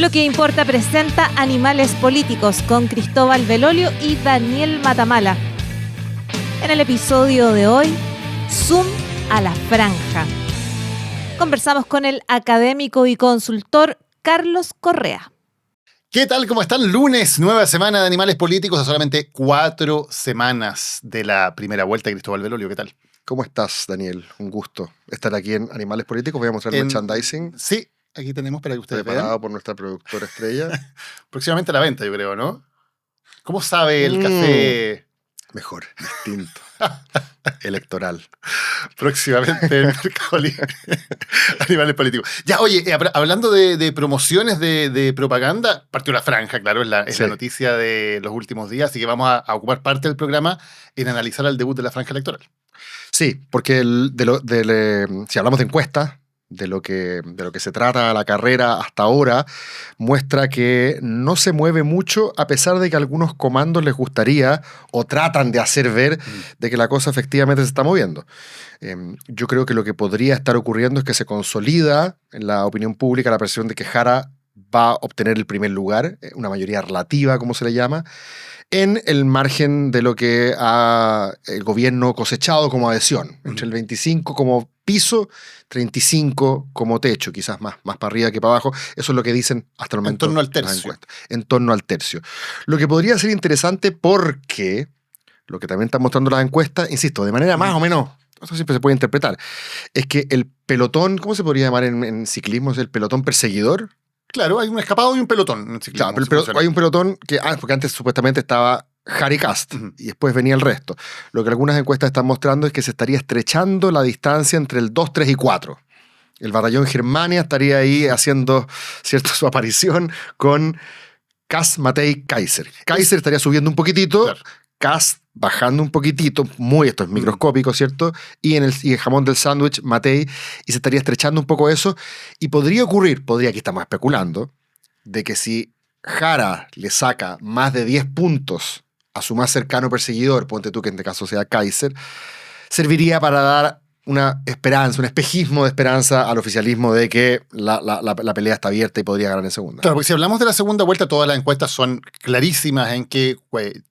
Lo que importa presenta Animales Políticos con Cristóbal Belolio y Daniel Matamala. En el episodio de hoy, Zoom a la franja. Conversamos con el académico y consultor Carlos Correa. ¿Qué tal? ¿Cómo están? Lunes, nueva semana de Animales Políticos, a solamente 4 semanas de la primera vuelta. Cristóbal Belolio, ¿qué tal? ¿Cómo estás, Daniel? Un gusto estar aquí en Animales Políticos. Voy a mostrar merchandising. Sí, aquí tenemos para que ustedes vean. Preparado por nuestra productora estrella. Próximamente a la venta, yo creo, ¿no? ¿Cómo sabe el café? Mejor, distinto. Electoral. Próximamente en Mercado Libre. Animales Políticos. Ya, oye, hablando de promociones de propaganda, partió la franja, claro, es la noticia de los últimos días, así que vamos a ocupar parte del programa en analizar el debut de la franja electoral. Sí, porque si hablamos de encuestas, de lo que se trata la carrera hasta ahora, muestra que no se mueve mucho, a pesar de que a algunos comandos les gustaría o tratan de hacer ver de que la cosa efectivamente se está moviendo. Yo creo que lo que podría estar ocurriendo es que se consolida en la opinión pública la percepción de que Jara va a obtener el primer lugar, una mayoría relativa, como se le llama, en el margen de lo que ha el gobierno cosechado como adhesión, entre el 25 como piso, 35 como techo, quizás más para arriba que para abajo. Eso es lo que dicen hasta el momento. En torno al tercio. En torno al tercio. Lo que podría ser interesante porque lo que también están mostrando las encuestas, insisto, de manera más o menos, eso siempre se puede interpretar, es que el pelotón, ¿cómo se podría llamar en ciclismo? ¿Es el pelotón perseguidor? Claro, hay un escapado y un pelotón. Claro, pero hay un pelotón que, porque antes supuestamente estaba Harry Cast y después venía el resto. Lo que algunas encuestas están mostrando es que se estaría estrechando la distancia entre el 2, 3 y 4. El batallón Germania estaría ahí haciendo, ¿cierto?, su aparición con Cast, Matei, Kaiser. Kaiser estaría subiendo un poquitito, claro. Cast bajando un poquitito, esto es microscópico, ¿cierto? Y en el jamón del sándwich, Matei, y se estaría estrechando un poco eso. Y podría ocurrir, aquí estamos especulando, de que si Jara le saca más de 10 puntos a su más cercano perseguidor, ponte tú que en este caso sea Kaiser, serviría para dar una esperanza, un espejismo de esperanza al oficialismo de que la pelea está abierta y podría ganar en segunda. Claro, porque si hablamos de la segunda vuelta, todas las encuestas son clarísimas en que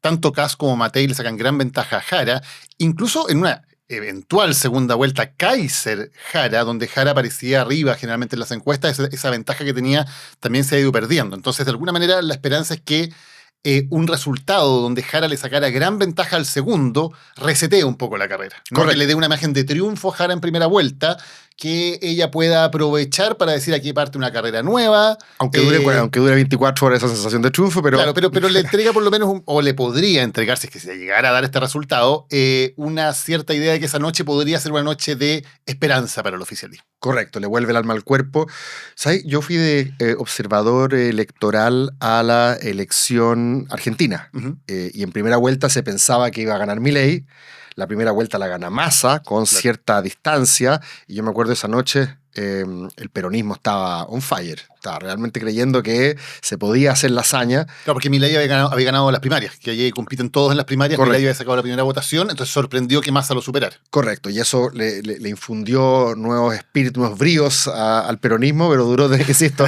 tanto Kast como Matei le sacan gran ventaja a Jara, incluso en una eventual segunda vuelta Kaiser-Jara, donde Jara aparecía arriba generalmente en las encuestas, esa ventaja que tenía también se ha ido perdiendo. Entonces, de alguna manera, la esperanza es que un resultado donde Jara le sacara gran ventaja al segundo resetea un poco la carrera, ¿no? Que le dé una imagen de triunfo a Jara en primera vuelta, que ella pueda aprovechar para decir aquí parte una carrera nueva. Aunque dure 24 horas esa sensación de triunfo, pero... Claro, pero le entrega por lo menos, o le podría entregar, si es que se llegara a dar este resultado, una cierta idea de que esa noche podría ser una noche de esperanza para el oficialismo. Correcto, le vuelve el alma al cuerpo. ¿Sabes? Yo fui de observador electoral a la elección argentina. Y en primera vuelta se pensaba que iba a ganar Milei. La primera vuelta la gana Massa con cierta distancia. Y yo me acuerdo esa noche, el peronismo estaba on fire. Estaba realmente creyendo que se podía hacer la hazaña. Claro, porque Milei había ganado las primarias, que allí compiten todos en las primarias. Correcto. Milei había sacado la primera votación, entonces sorprendió que Massa lo superara. Correcto, y eso le infundió nuevos espíritus, nuevos bríos al peronismo, pero duró, insisto,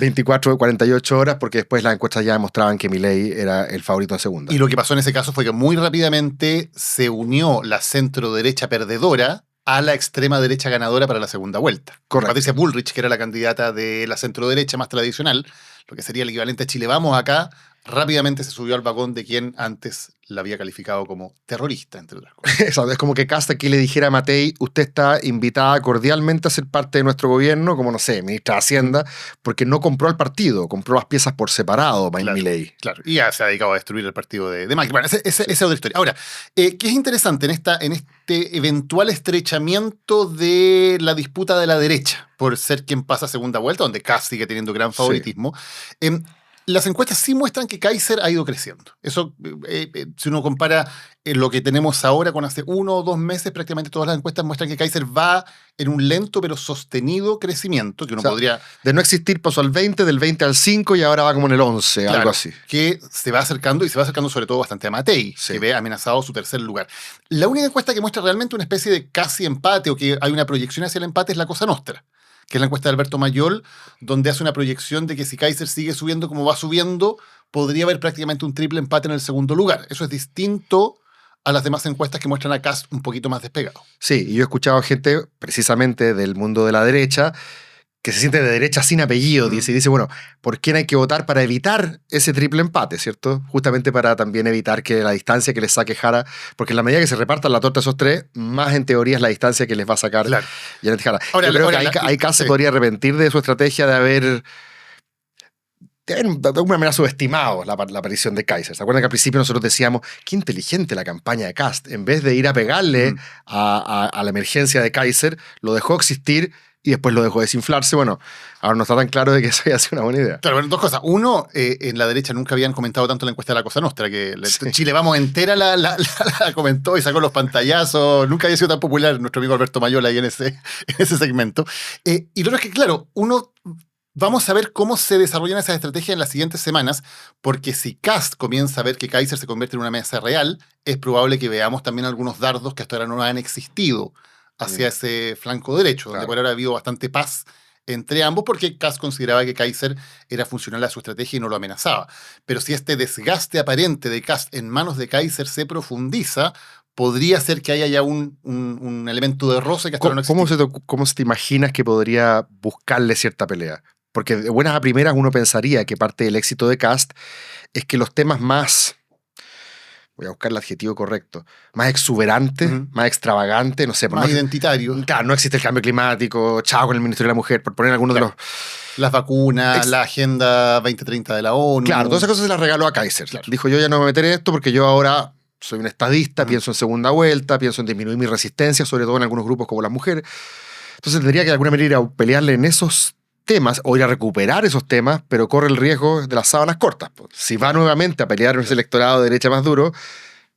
24 o 48 horas, porque después las encuestas ya demostraban que Milei era el favorito en segunda. Y lo que pasó en ese caso fue que muy rápidamente se unió la centro-derecha perdedora a la extrema derecha ganadora para la segunda vuelta. Correcto. Patricia Bullrich, que era la candidata de la centro-derecha más tradicional, lo que sería el equivalente a Chile Vamos acá, rápidamente se subió al vagón de quien antes la había calificado como terrorista, entre otras cosas. Exacto, es como que Cast aquí le dijera a Matei, usted está invitada cordialmente a ser parte de nuestro gobierno, como, no sé, ministra de Hacienda, porque no compró al partido, compró las piezas por separado, Milei. Claro, y ya se ha dedicado a destruir el partido de Macri. Bueno, esa es otra historia. Ahora, ¿qué es interesante en este eventual estrechamiento de la disputa de la derecha por ser quien pasa a segunda vuelta, donde Cast sigue teniendo gran favoritismo? Sí. Las encuestas sí muestran que Kaiser ha ido creciendo. Eso, si uno compara lo que tenemos ahora con hace 1 o 2 meses, prácticamente todas las encuestas muestran que Kaiser va en un lento pero sostenido crecimiento, que uno podría... De no existir pasó al 20, del 20 al 5 y ahora va como en el 11, claro, algo así. Que se va acercando, y se va acercando sobre todo bastante a Matei, sí, que ve amenazado su tercer lugar. La única encuesta que muestra realmente una especie de casi empate o que hay una proyección hacia el empate es la Cosa Nostra, que es la encuesta de Alberto Mayol, donde hace una proyección de que si Kaiser sigue subiendo como va subiendo, podría haber prácticamente un triple empate en el segundo lugar. Eso es distinto a las demás encuestas que muestran a Kast un poquito más despegado. Sí, y yo he escuchado gente precisamente del mundo de la derecha que se siente de derecha sin apellido, dice, bueno, ¿por quién hay que votar para evitar ese triple empate, cierto? Justamente para también evitar que la distancia que les saque Jara, porque en la medida que se repartan la torta esos tres, más en teoría es la distancia que les va a sacar Janet Jara. Ahora, yo creo que ahí Kast se podría arrepentir de su estrategia de haber de alguna manera subestimado la aparición de Kaiser. ¿Se acuerdan que al principio nosotros decíamos, qué inteligente la campaña de Kast? En vez de ir a pegarle a la emergencia de Kaiser, lo dejó existir y después lo dejó desinflarse. Bueno, ahora no está tan claro de que eso haya sido una buena idea. Claro, bueno, dos cosas. Uno, en la derecha nunca habían comentado tanto la encuesta de la Cosa Nostra, que Chile Vamos entera la comentó y sacó los pantallazos. Nunca había sido tan popular nuestro amigo Alberto Mayol ahí en ese segmento. Y lo otro es que, claro, vamos a ver cómo se desarrollan esas estrategias en las siguientes semanas, porque si Kast comienza a ver que Kaiser se convierte en una amenaza real, es probable que veamos también algunos dardos que hasta ahora no han existido hacia ese flanco derecho, donde por ahora ha habido bastante paz entre ambos, porque Kast consideraba que Kaiser era funcional a su estrategia y no lo amenazaba. Pero si este desgaste aparente de Kast en manos de Kaiser se profundiza, podría ser que haya ya un elemento de roce que hasta ahora no existe. ¿Cómo se te imaginas que podría buscarle cierta pelea? Porque de buenas a primeras uno pensaría que parte del éxito de Kast es que los temas más, voy a buscar el adjetivo correcto, más exuberantes, más extravagantes, no sé. Más identitarios. Claro, no existe el cambio climático, chao con el Ministerio de la Mujer, por poner algunos de los... Las vacunas, la Agenda 2030 de la ONU. Claro, todas esas cosas se las regaló a Kaiser. Claro. Dijo, yo ya no me meteré en esto porque yo ahora soy un estadista, pienso en segunda vuelta, pienso en disminuir mi resistencia, sobre todo en algunos grupos como las mujeres. Entonces tendría que de alguna manera ir a pelearle en esos temas o ir a recuperar esos temas, pero corre el riesgo de las sábanas cortas. Si va nuevamente a pelear en ese electorado de derecha más duro,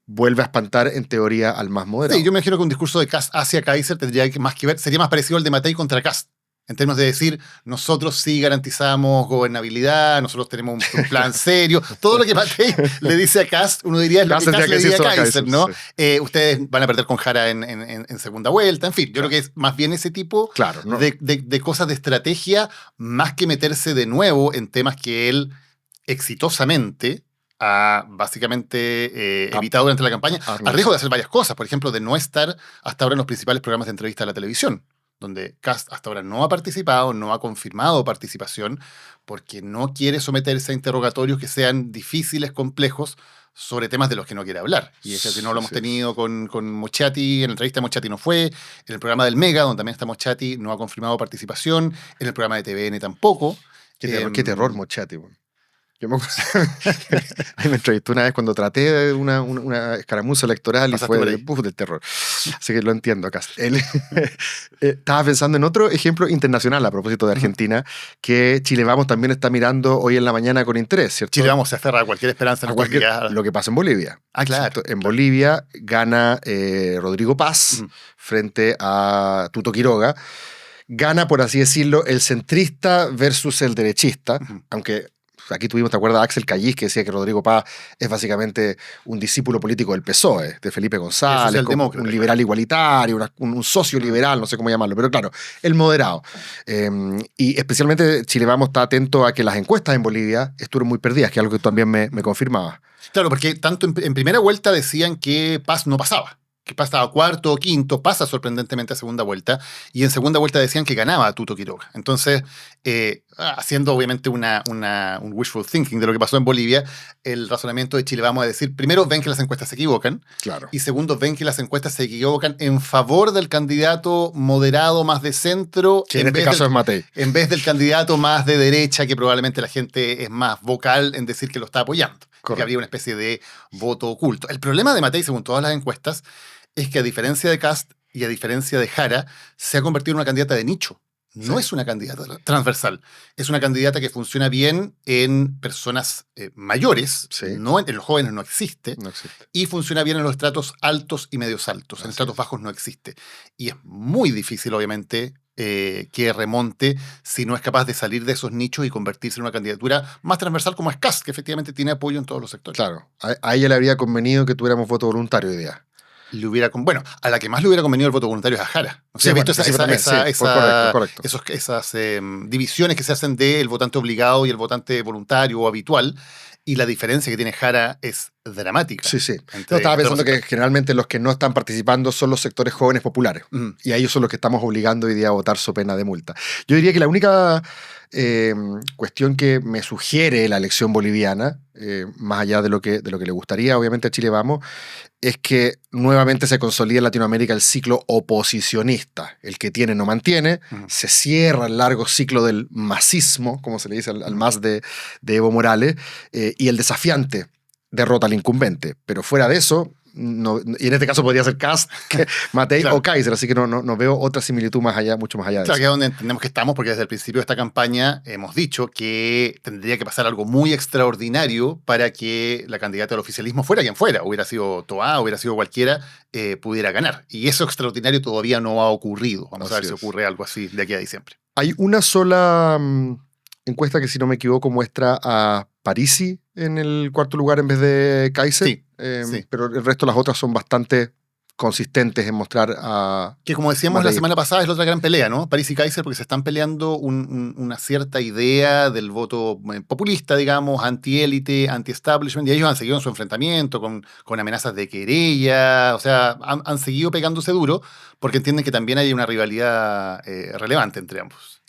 vuelve a espantar en teoría al más moderado. Sí, yo me imagino que un discurso de Kast hacia Kaiser tendría más que ver, sería más parecido al de Matei contra Kast. En términos de decir, nosotros sí garantizamos gobernabilidad, nosotros tenemos un plan serio. Todo lo que Matei le dice a Kast, uno diría es lo que Kast le dice a Kaiser, ¿no? Sí. Ustedes van a perder con Jara en segunda vuelta. En fin, yo creo que es más bien ese tipo de cosas de estrategia, más que meterse de nuevo en temas que él exitosamente ha básicamente evitado durante la campaña, al riesgo de hacer varias cosas. Por ejemplo, de no estar hasta ahora en los principales programas de entrevista de la televisión, donde Kast hasta ahora no ha participado, no ha confirmado participación, porque no quiere someterse a interrogatorios que sean difíciles, complejos, sobre temas de los que no quiere hablar. Y eso que no lo hemos tenido con Moschati, en la entrevista de Moschati no fue, en el programa del Mega, donde también está Moschati, no ha confirmado participación, en el programa de TVN tampoco. Qué terror Moschati, bueno. Yo me entrevisté una vez cuando traté de una escaramuza electoral y fue del terror. Así que lo entiendo acá. Estaba pensando en otro ejemplo internacional a propósito de Argentina, que Chile Vamos también está mirando hoy en la mañana con interés, ¿cierto? Chile Vamos se aferra a cualquier esperanza. Lo que pasa en Bolivia. Ah, claro. ¿Cierto? En Bolivia gana Rodrigo Paz frente a Tuto Quiroga. Gana, por así decirlo, el centrista versus el derechista, aunque... Aquí tuvimos, ¿te acuerdas? Axel Callis, que decía que Rodrigo Paz es básicamente un discípulo político del PSOE, de Felipe González, un liberal igualitario, un socio liberal, no sé cómo llamarlo, pero claro, el moderado. Y especialmente Chile Vamos está atento a que las encuestas en Bolivia estuvieron muy perdidas, que es algo que tú también me confirmabas. Claro, porque tanto en primera vuelta decían que Paz no pasaba. Que pasa a cuarto o quinto, pasa sorprendentemente a segunda vuelta, y en segunda vuelta decían que ganaba a Tuto Quiroga. Entonces, haciendo obviamente un wishful thinking de lo que pasó en Bolivia, el razonamiento de Chile Vamos a decir, primero, ven que las encuestas se equivocan, y segundo, ven que las encuestas se equivocan en favor del candidato moderado más de centro, que en este caso es Matei, en vez del candidato más de derecha, que probablemente la gente es más vocal en decir que lo está apoyando. Correcto. Que habría una especie de voto oculto. El problema de Matei, según todas las encuestas, es que a diferencia de Kast y a diferencia de Jara, se ha convertido en una candidata de nicho. No es una candidata transversal. Es una candidata que funciona bien en personas mayores, no en los jóvenes no existe, y funciona bien en los estratos altos y medios altos. En estratos bajos no existe. Y es muy difícil, obviamente, que remonte si no es capaz de salir de esos nichos y convertirse en una candidatura más transversal como es Kast, que efectivamente tiene apoyo en todos los sectores. Claro, a ella le habría convenido que tuviéramos voto voluntario hoy día. Bueno, a la que más le hubiera convenido el voto voluntario es a Jara. ¿No sé si has visto correcto. esas divisiones que se hacen del votante obligado y el votante voluntario o habitual? Y la diferencia que tiene Jara es dramática. Sí. Yo estaba pensando que generalmente los que no están participando son los sectores jóvenes populares. Y a ellos son los que estamos obligando hoy día a votar so pena de multa. Yo diría que la única cuestión que me sugiere la elección boliviana, más allá de lo que le gustaría, obviamente, a Chile Vamos, es que nuevamente se consolida en Latinoamérica el ciclo oposicionista. El que tiene no mantiene. Se cierra el largo ciclo del masismo, como se le dice al MAS de Evo Morales, y el desafiante derrota al incumbente. Pero fuera de eso, no, y en este caso podría ser Kast, Matei o Kaiser, así que no veo otra similitud mucho más allá de eso. Claro, que es donde entendemos que estamos, porque desde el principio de esta campaña hemos dicho que tendría que pasar algo muy extraordinario para que la candidata del oficialismo, fuera quien fuera, hubiera sido Toá, hubiera sido cualquiera, pudiera ganar. Y eso extraordinario todavía no ha ocurrido. Vamos a ver si ocurre algo así de aquí a diciembre. Hay una sola encuesta que, si no me equivoco, muestra a Parisi en el cuarto lugar en vez de Kaiser. Sí. Pero el resto de las otras son bastante consistentes en mostrar a... Que, como decíamos la semana pasada, es la otra gran pelea, ¿no? París y Kaiser, porque se están peleando una cierta idea del voto populista, digamos, anti-élite, anti-establishment, y ellos han seguido en su enfrentamiento con amenazas de querella, o sea, han seguido pegándose duro, porque entienden que también hay una rivalidad relevante entre ambos.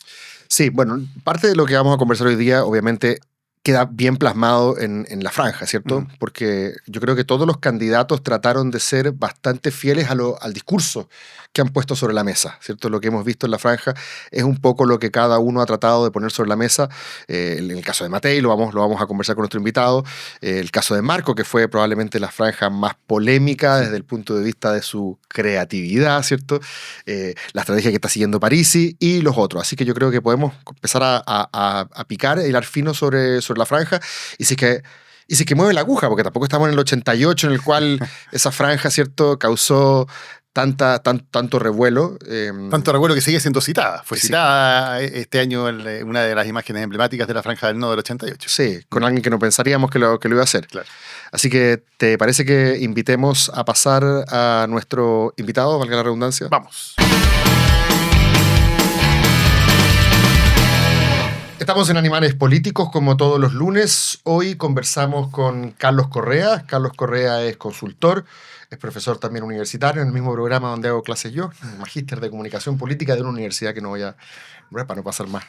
Sí, bueno, parte de lo que vamos a conversar hoy día, obviamente, queda bien plasmado en la franja, ¿cierto? Porque yo creo que todos los candidatos trataron de ser bastante fieles al discurso que han puesto sobre la mesa, ¿cierto? Lo que hemos visto en la franja es un poco lo que cada uno ha tratado de poner sobre la mesa. En el caso de Matei lo vamos a conversar con nuestro invitado. El caso de Marco, que fue probablemente la franja más polémica desde el punto de vista de su creatividad, ¿cierto? La estrategia que está siguiendo Parisi y los otros. Así que yo creo que podemos empezar a picar, a hilar fino sobre la franja, y si es que mueve la aguja, porque tampoco estamos en el 88, en el cual esa franja, ¿cierto?, causó tanto revuelo. Tanto revuelo que sigue siendo citada. Fue citada este año en una de las imágenes emblemáticas de la franja del No del 88. Sí, con alguien que no pensaríamos que lo iba a hacer. Claro. Así que, ¿te parece que invitemos a pasar a nuestro invitado, valga la redundancia? Vamos. Estamos en Animales Políticos, como todos los lunes. Hoy conversamos con Carlos Correa. Carlos Correa es consultor, es profesor también universitario en el mismo programa donde hago clases yo, magíster de comunicación política de una universidad que no voy a... para no pasar más.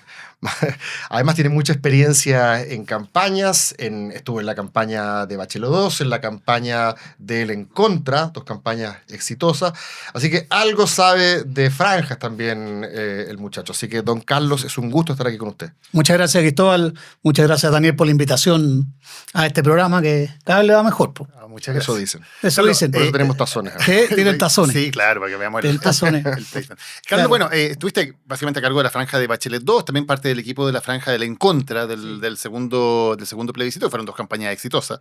Además tiene mucha experiencia en campañas, estuvo en la campaña de Bachelet 2, en la campaña de él en contra, 2 campañas exitosas, así que algo sabe de franjas también el muchacho. Así que, don Carlos, es un gusto estar aquí con usted. Muchas gracias, Cristóbal. Muchas gracias, Daniel, por la invitación a este programa que cada vez le va mejor. Muchas gracias. Eso dicen. Eso dicen. Por eso tenemos tazones. Tienen tazones. Sí, claro, para que veamos el tazones. El Carlos, claro. Bueno, estuviste básicamente a cargo de la franja de Bachelet 2, también parte del equipo de la franja del en contra del segundo plebiscito, que fueron 2 campañas exitosas.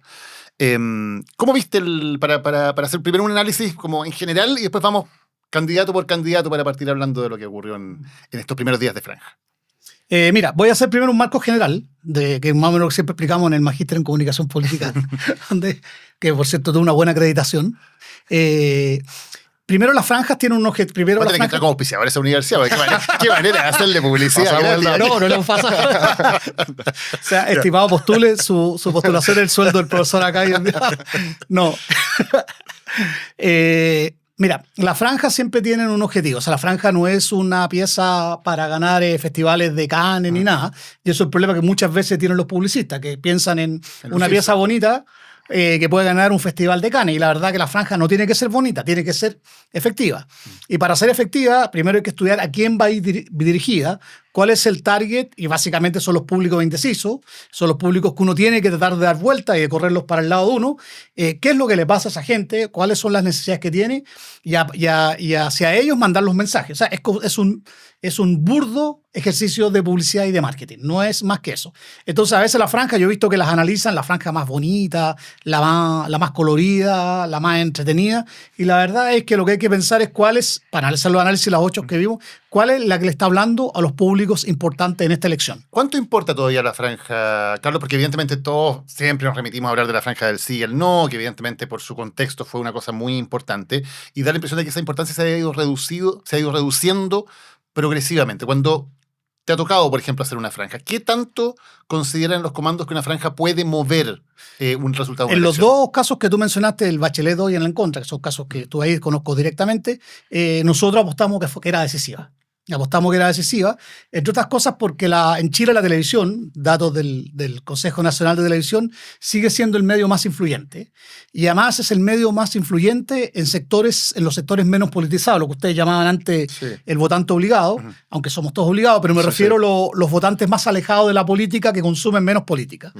¿Cómo viste para hacer primero un análisis como en general y después vamos candidato por candidato para partir hablando de lo que ocurrió en estos primeros días de franja? Mira, voy a hacer primero un marco general, que más o menos lo que siempre explicamos en el Magíster en Comunicación Política, que por cierto tuvo una buena acreditación. Primero, las franjas tienen un objetivo. Primero, vas a tener que entrar como auspiciador a esa universidad, porque qué manera de hacerle publicidad. No lo pasa. O sea, estimado, postule su postulación, el sueldo del profesor acá. No. Mira, las franjas siempre tienen un objetivo. O sea, la franja no es una pieza para ganar festivales de Cannes ni nada. Y eso es el problema que muchas veces tienen los publicistas, que piensan en una pieza bonita que puede ganar un festival de Cannes. Y la verdad que la franja no tiene que ser bonita, tiene que ser efectiva. Y para ser efectiva, primero hay que estudiar a quién va a ir dirigida, cuál es el target, y básicamente son los públicos indecisos, son los públicos que uno tiene que tratar de dar vuelta y de correrlos para el lado de uno. ¿Qué es lo que le pasa a esa gente? ¿Cuáles son las necesidades que tiene? Y hacia ellos mandar los mensajes. O sea, es un burdo ejercicio de publicidad y de marketing. No es más que eso. Entonces, a veces la franja, yo he visto que las analizan, la franja más bonita, la más colorida, la más entretenida. Y la verdad es que lo que hay que pensar es cuál es, para hacer los análisis, las 8 que vimos, cuál es la que le está hablando a los públicos públicos importantes en esta elección. ¿Cuánto importa todavía la franja, Carlos? Porque evidentemente todos siempre nos remitimos a hablar de la franja del sí y el no, que evidentemente por su contexto fue una cosa muy importante, y da la impresión de que esa importancia se ha ido reduciendo progresivamente. Cuando te ha tocado, por ejemplo, hacer una franja, ¿qué tanto consideran los comandos que una franja puede mover un resultado de una En los elección? dos casos que tú mencionaste, el Bachelet 2 y en la en contra, que son casos que tú ahí conozco directamente, nosotros apostamos que era decisiva. Apostamos que era decisiva, entre otras cosas porque en Chile la televisión, datos del Consejo Nacional de Televisión, sigue siendo el medio más influyente. Y además es el medio más influyente en los sectores menos politizados, lo que ustedes llamaban antes el votante obligado, aunque somos todos obligados, pero me refiero a los votantes más alejados de la política que consumen menos política.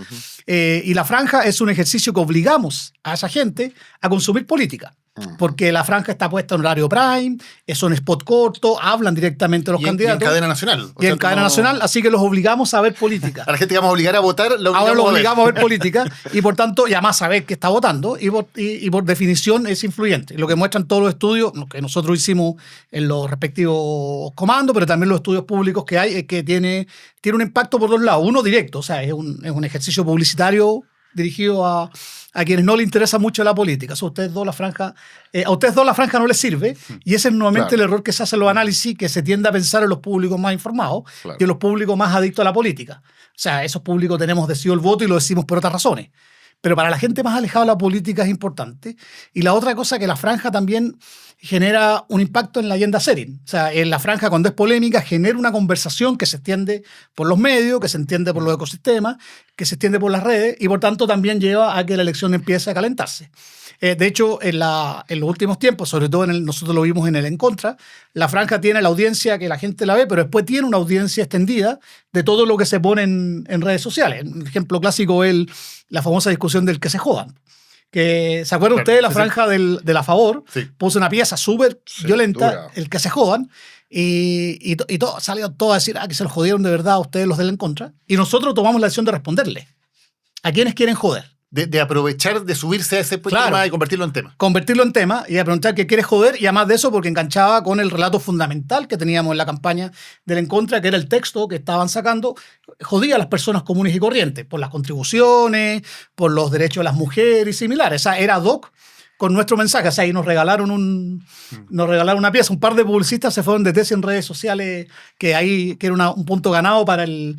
Y la franja es un ejercicio que obligamos a esa gente a consumir política. Porque la franja está puesta en horario prime, son spot cortos, hablan directamente a los candidatos. Y en cadena nacional. Y en cadena nacional, así que los obligamos a ver política. A la gente que vamos a obligar a votar, ahora los obligamos a ver política y por tanto, y además saber que está votando y por definición es influyente. Lo que muestran todos los estudios que nosotros hicimos en los respectivos comandos, pero también los estudios públicos que hay, es que tiene un impacto por dos lados. Uno directo, o sea, es un ejercicio publicitario dirigido a quienes no les interesa mucho la política. A ustedes dos la franja no les sirve, y ese es nuevamente el error que se hace en los análisis, que se tiende a pensar en los públicos más informados y en los públicos más adictos a la política. O sea, esos públicos tenemos decidido el voto y lo decimos por otras razones. Pero para la gente más alejada de la política es importante. Y la otra cosa, que la franja también genera un impacto en la agenda setting. O sea, en la franja, cuando es polémica, genera una conversación que se extiende por los medios, que se entiende por los ecosistemas, que se extiende por las redes, y por tanto también lleva a que la elección empiece a calentarse. De hecho, en los últimos tiempos, sobre todo nosotros lo vimos en el En Contra, la franja tiene la audiencia que la gente la ve, pero después tiene una audiencia extendida de todo lo que se pone en redes sociales. Un ejemplo clásico es la famosa discusión del que se jodan. Que, ¿se acuerdan ustedes de la franja de la Favor? Sí. Puso una pieza súper violenta, dura. el que se jodan, y salieron todos a decir que se los jodieron de verdad a ustedes los del En Contra. Y nosotros tomamos la decisión de responderle. ¿A quiénes quieren joder? De aprovechar, de subirse a ese tema y convertirlo en tema. Convertirlo en tema y a preguntar qué quieres joder, y además de eso porque enganchaba con el relato fundamental que teníamos en la campaña del En Contra, que era el texto que estaban sacando, jodía a las personas comunes y corrientes por las contribuciones, por los derechos de las mujeres y similares. O sea, era ad hoc con nuestro mensaje. O sea, ahí nos regalaron una pieza. Un par de publicistas se fueron de tesis en redes sociales que era un punto ganado para el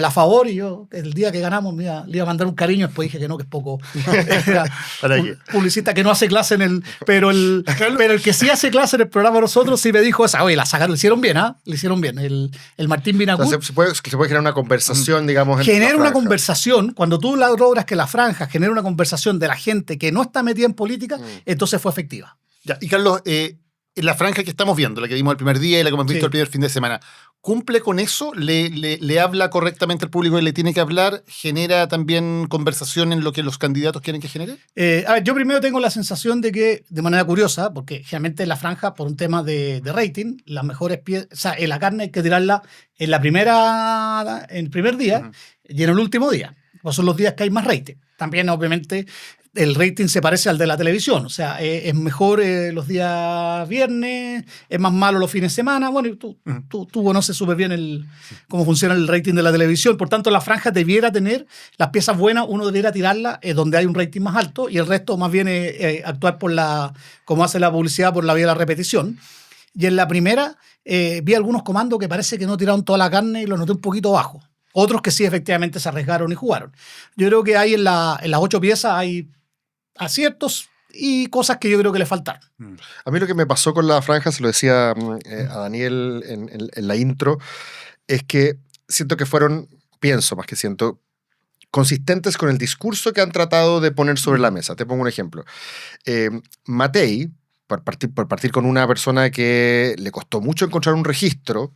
A Favor, y yo el día que ganamos le iba a mandar un cariño, después dije que no, que es poco. Era un publicista que no hace clase pero el que sí hace clase en el programa de nosotros sí me dijo esa, oye, la sacaron, le hicieron bien, le hicieron bien. El Martín Vinacut. Entonces, se puede generar una conversación, digamos, en genera la una franja. conversación, cuando tú logras que la franja genere una conversación de la gente que no está metida en política, entonces fue efectiva. Ya, y Carlos, la franja que estamos viendo, la que vimos el primer día y la que hemos visto el primer fin de semana, ¿cumple con eso? ¿Le habla correctamente al público que le tiene que hablar? ¿Genera también conversación en lo que los candidatos quieren que genere? A ver, yo primero tengo la sensación de que, de manera curiosa, porque generalmente en la franja, por un tema de rating, las mejores piezas, o sea, en la carne hay que tirarla en el primer día y en el último día. Pues son los días que hay más rating. También, obviamente, el rating se parece al de la televisión. O sea, es mejor los días viernes, es más malo los fines de semana. Bueno, tú conoces súper bien cómo funciona el rating de la televisión. Por tanto, la franja debiera tener las piezas buenas, uno debiera tirarlas donde hay un rating más alto, y el resto más bien actuar como hace la publicidad, por la vía de la repetición. Y en la primera vi algunos comandos que parece que no tiraron toda la carne y los noté un poquito bajo. Otros que sí efectivamente se arriesgaron y jugaron. Yo creo que hay en las 8 piezas hay aciertos y cosas que yo creo que le faltaron. A mí lo que me pasó con la franja, se lo decía a Daniel en la intro, es que siento que siento, consistentes con el discurso que han tratado de poner sobre la mesa. Te pongo un ejemplo. Matei, por partir con una persona que le costó mucho encontrar un registro.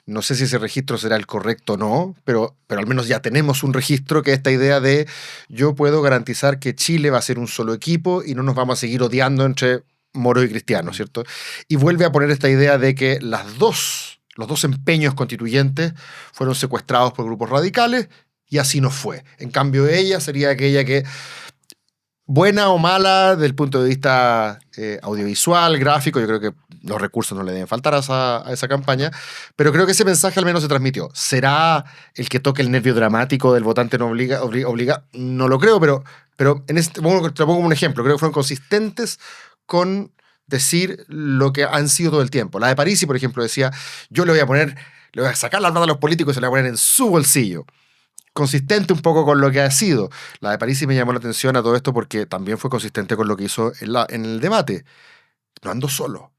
No sé si ese registro será el correcto o no, pero al menos ya tenemos un registro, que es esta idea de yo puedo garantizar que Chile va a ser un solo equipo y no nos vamos a seguir odiando entre moros y cristianos, ¿cierto? Y vuelve a poner esta idea de que los dos empeños constituyentes fueron secuestrados por grupos radicales, y así no fue. En cambio, ella sería aquella que buena o mala desde el punto de vista audiovisual, gráfico. Yo creo que los recursos no le deben faltar a esa campaña, pero creo que ese mensaje al menos se transmitió. ¿Será el que toque el nervio dramático del votante no obliga? No lo creo, pero te lo pongo como un ejemplo. Creo que fueron consistentes con decir lo que han sido todo el tiempo. La de Parisi, por ejemplo, decía, yo le voy a sacar la plata a los políticos y se la voy a poner en su bolsillo. Consistente un poco con lo que ha sido. La de Parisi me llamó la atención a todo esto porque también fue consistente con lo que hizo en el debate. No ando solo.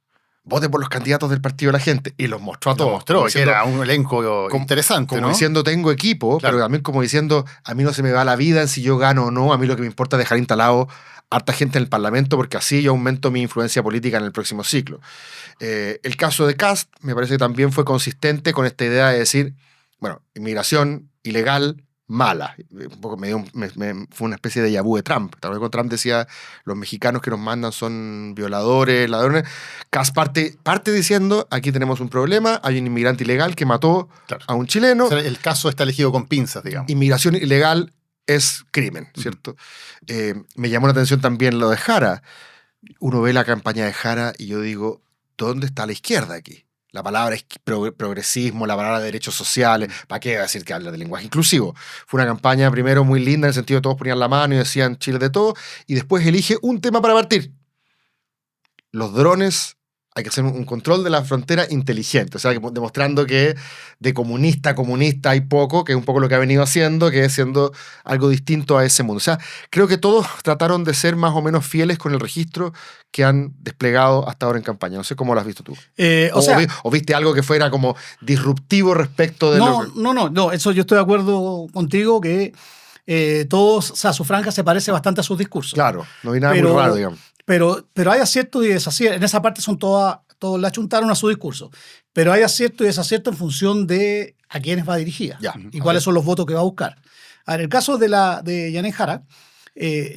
Vote por los candidatos del partido de la gente. Y los mostró a todos. Lo mostró, que era un elenco interesante, como ¿no? diciendo, tengo equipo, Claro. pero también como diciendo, a mí no se me va la vida en si yo gano o no. A mí lo que me importa es dejar instalado harta gente en el Parlamento porque así yo aumento mi influencia política en el próximo ciclo. El caso de Kast me parece que también fue consistente con esta idea de decir, bueno, inmigración ilegal, mala. Un poco fue una especie de déjà vu de Trump. Tal vez cuando Trump decía, los mexicanos que nos mandan son violadores, ladrones. Kast parte diciendo, aquí tenemos un problema, hay un inmigrante ilegal que mató Claro. a un chileno. O sea, el caso está elegido con pinzas, digamos. Inmigración ilegal es crimen, ¿cierto? Me llamó la atención también lo de Jara. Uno ve la campaña de Jara y yo digo, ¿dónde está la izquierda aquí? La palabra es progresismo, la palabra derechos sociales. ¿Para qué decir que habla de lenguaje inclusivo? Fue una campaña primero muy linda en el sentido de todos ponían la mano y decían Chile de todo, y después elige un tema para partir. Los drones, hay que hacer un control de la frontera inteligente, o sea, demostrando que de comunista a comunista hay poco, que es un poco lo que ha venido haciendo, que es siendo algo distinto a ese mundo. O sea, creo que todos trataron de ser más o menos fieles con el registro que han desplegado hasta ahora en campaña. No sé cómo lo has visto tú. O viste algo que fuera como disruptivo respecto de No, eso yo estoy de acuerdo contigo que todos, o sea, su franja se parece bastante a sus discursos. Claro, no vi nada muy raro, digamos. Pero hay acierto y desacierto. En esa parte son todos le achuntaron a su discurso. Pero hay acierto y desacierto en función de a quiénes va dirigida y cuáles son los votos que va a buscar. A ver, el caso de Yané Jara,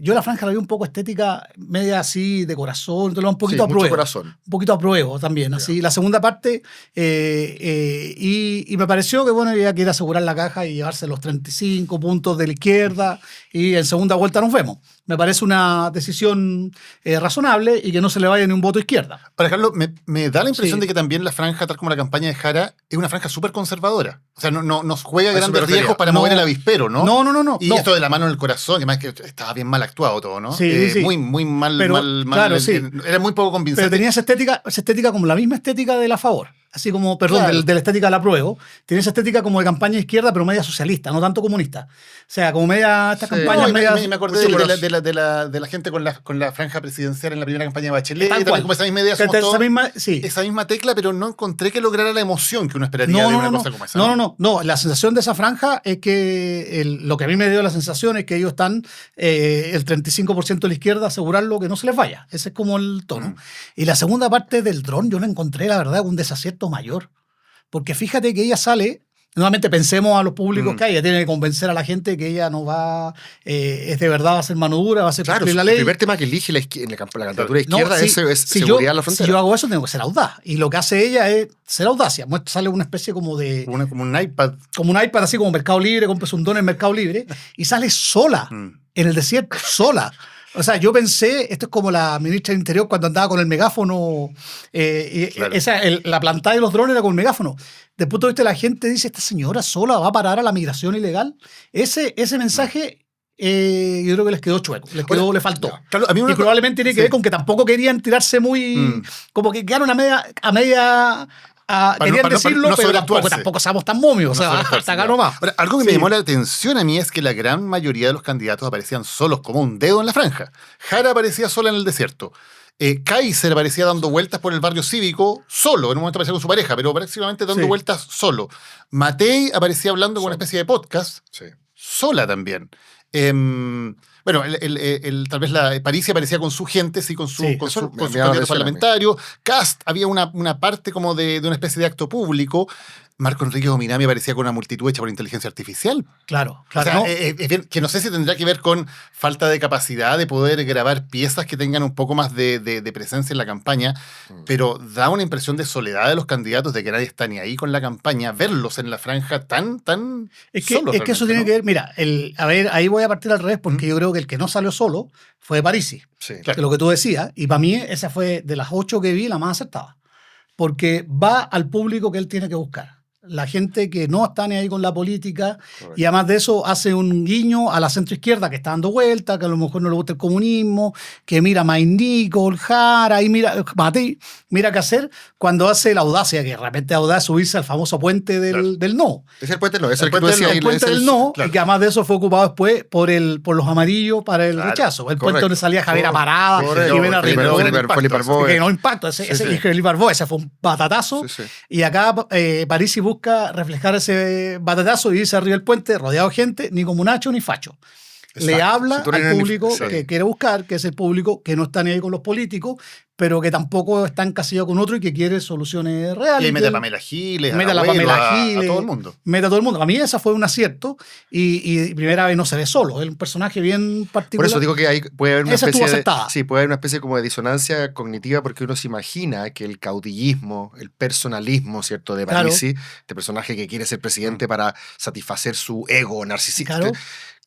yo la franja la vi un poco estética, media así de corazón, entonces un poquito a prueba. Corazón. Un poquito a prueba también. Así. La segunda parte, y me pareció que bueno, ella quiere asegurar la caja y llevarse los 35 puntos de la izquierda, y en segunda vuelta nos vemos. Me parece una decisión razonable y que no se le vaya ni un voto izquierda. Ahora, Carlos, me da la impresión de que también la franja, tal como la campaña de Jara, es una franja súper conservadora. O sea, no juega grandes riesgos para mover el avispero, ¿no? No. Y esto de la mano en el corazón, que más que estaba bien mal actuado todo, ¿no? Sí. Muy mal. Pero, claro, Era muy poco convincente. Pero tenía esa estética como la misma estética de la Favor. Así como, perdón, Claro. de la estética de la Apruebo. Tiene esa estética como de campaña izquierda, pero media socialista, no tanto comunista. O sea, como media, estas campañas media... Me acordé de la gente con la franja presidencial en la primera campaña de Bachelet. Tal También cual. como esa misma idea, somos todos sí. esa misma tecla, pero no encontré que lograra la emoción que uno esperaría de una cosa como esa. No. La sensación de esa franja es que lo que a mí me dio la sensación es que ellos están el 35% de la izquierda asegurarlo que no se les vaya. Ese es como el tono. Y la segunda parte del dron yo la encontré, la verdad, un desacierto mayor. Porque fíjate que ella sale... Nuevamente pensemos a los públicos que hay. Ella tiene que convencer a la gente que ella no va, es de verdad, va a ser mano dura, va a ser cumplir la ley. El primer tema que elige en la candidatura izquierda es seguridad de la frontera. Si yo hago eso, tengo que ser audaz. Y lo que hace ella es ser audacia. Sale una especie como de... Como un iPad. Como un iPad, así como Mercado Libre, compras un don en Mercado Libre, y sale sola, en el desierto, sola. O sea, yo pensé, esto es como la ministra del Interior cuando andaba con el megáfono, Claro. la plantada de los drones era con el megáfono. Desde el punto de vista de la gente dice, esta señora sola va a parar a la migración ilegal. Ese mensaje yo creo que les quedó chueco, le faltó. Claro, a mí y probablemente tiene que ver con que tampoco querían tirarse muy... Como que quedaron a media querían decirlo, pero tampoco somos tan momios. O sea, hasta acá nomás. Ahora, algo que me llamó la atención a mí es que la gran mayoría de los candidatos aparecían solos, como un dedo en la franja. Jara aparecía sola en el desierto. Kaiser aparecía dando vueltas por el barrio cívico solo. En un momento aparecía con su pareja, pero prácticamente dando vueltas solo. Matei aparecía hablando con una especie de podcast, sola también. Bueno, tal vez la Parisi aparecía con su gente, con su candidato parlamentario. Kast había una parte como de una especie de acto público. Marco Enrique Ominami aparecía con una multitud hecha por inteligencia artificial. Claro, O claro. sea, ¿no? es bien, que no sé si tendrá que ver con falta de capacidad de poder grabar piezas que tengan un poco más de presencia en la campaña, pero da una impresión de soledad de los candidatos, de que nadie está ni ahí con la campaña, verlos en la franja tan Es que, solos es que eso realmente, tiene ¿no? que ver, mira, a ver, ahí voy a partir al revés, porque yo creo que el que no salió solo fue Parisi, Sí. Claro. que lo que tú decías, y para mí esa fue de las 8 que vi la más acertada, porque va al público que él tiene que buscar. La gente que no está ni ahí con la política, Correcto. y además de eso hace un guiño a la centroizquierda que está dando vuelta, que a lo mejor no le gusta el comunismo, que mira Mike Nichols, Jara, y mira Matei, mira qué hacer cuando hace la audacia, que de repente audaz subirse al famoso puente del no. Es el puente, no, es el que tú puente del decías. no, ahí, El puente es del no, claro. y que además de eso fue ocupado después por los amarillos para el Claro, rechazo. El puente correcto. donde salía Javier Correcto, Parada, correcto. Jimena Felipe Rincón, Arbó, Felipe Arbó, que no impacto, ese Sí, sí. Felipe Arbó, ese fue un batatazo. Sí, sí. Y acá Parisi busca reflejar ese batatazo y dice arriba del puente, rodeado de gente, ni como Nacho ni facho. Le Exacto. habla Si tú no al eres ni- público sí. que quiere buscar, que es el público que no está ni ahí con los políticos, pero que tampoco está encasillado con otro y que quiere soluciones reales. Y ahí que mete a él- Pamela Giles, mete a la Abuelo, Pamela a Giles, todo el mundo. mete a todo el mundo. A mí esa fue un acierto y primera vez no se ve solo. Es un personaje bien Por particular. eso digo que ahí puede haber una Esa estuvo especie de, aceptada. sí, puede haber una especie como de disonancia cognitiva porque uno se imagina que el caudillismo, el personalismo, ¿cierto? De Claro. Parisi, este personaje que quiere ser presidente para satisfacer su ego narcisista, Claro.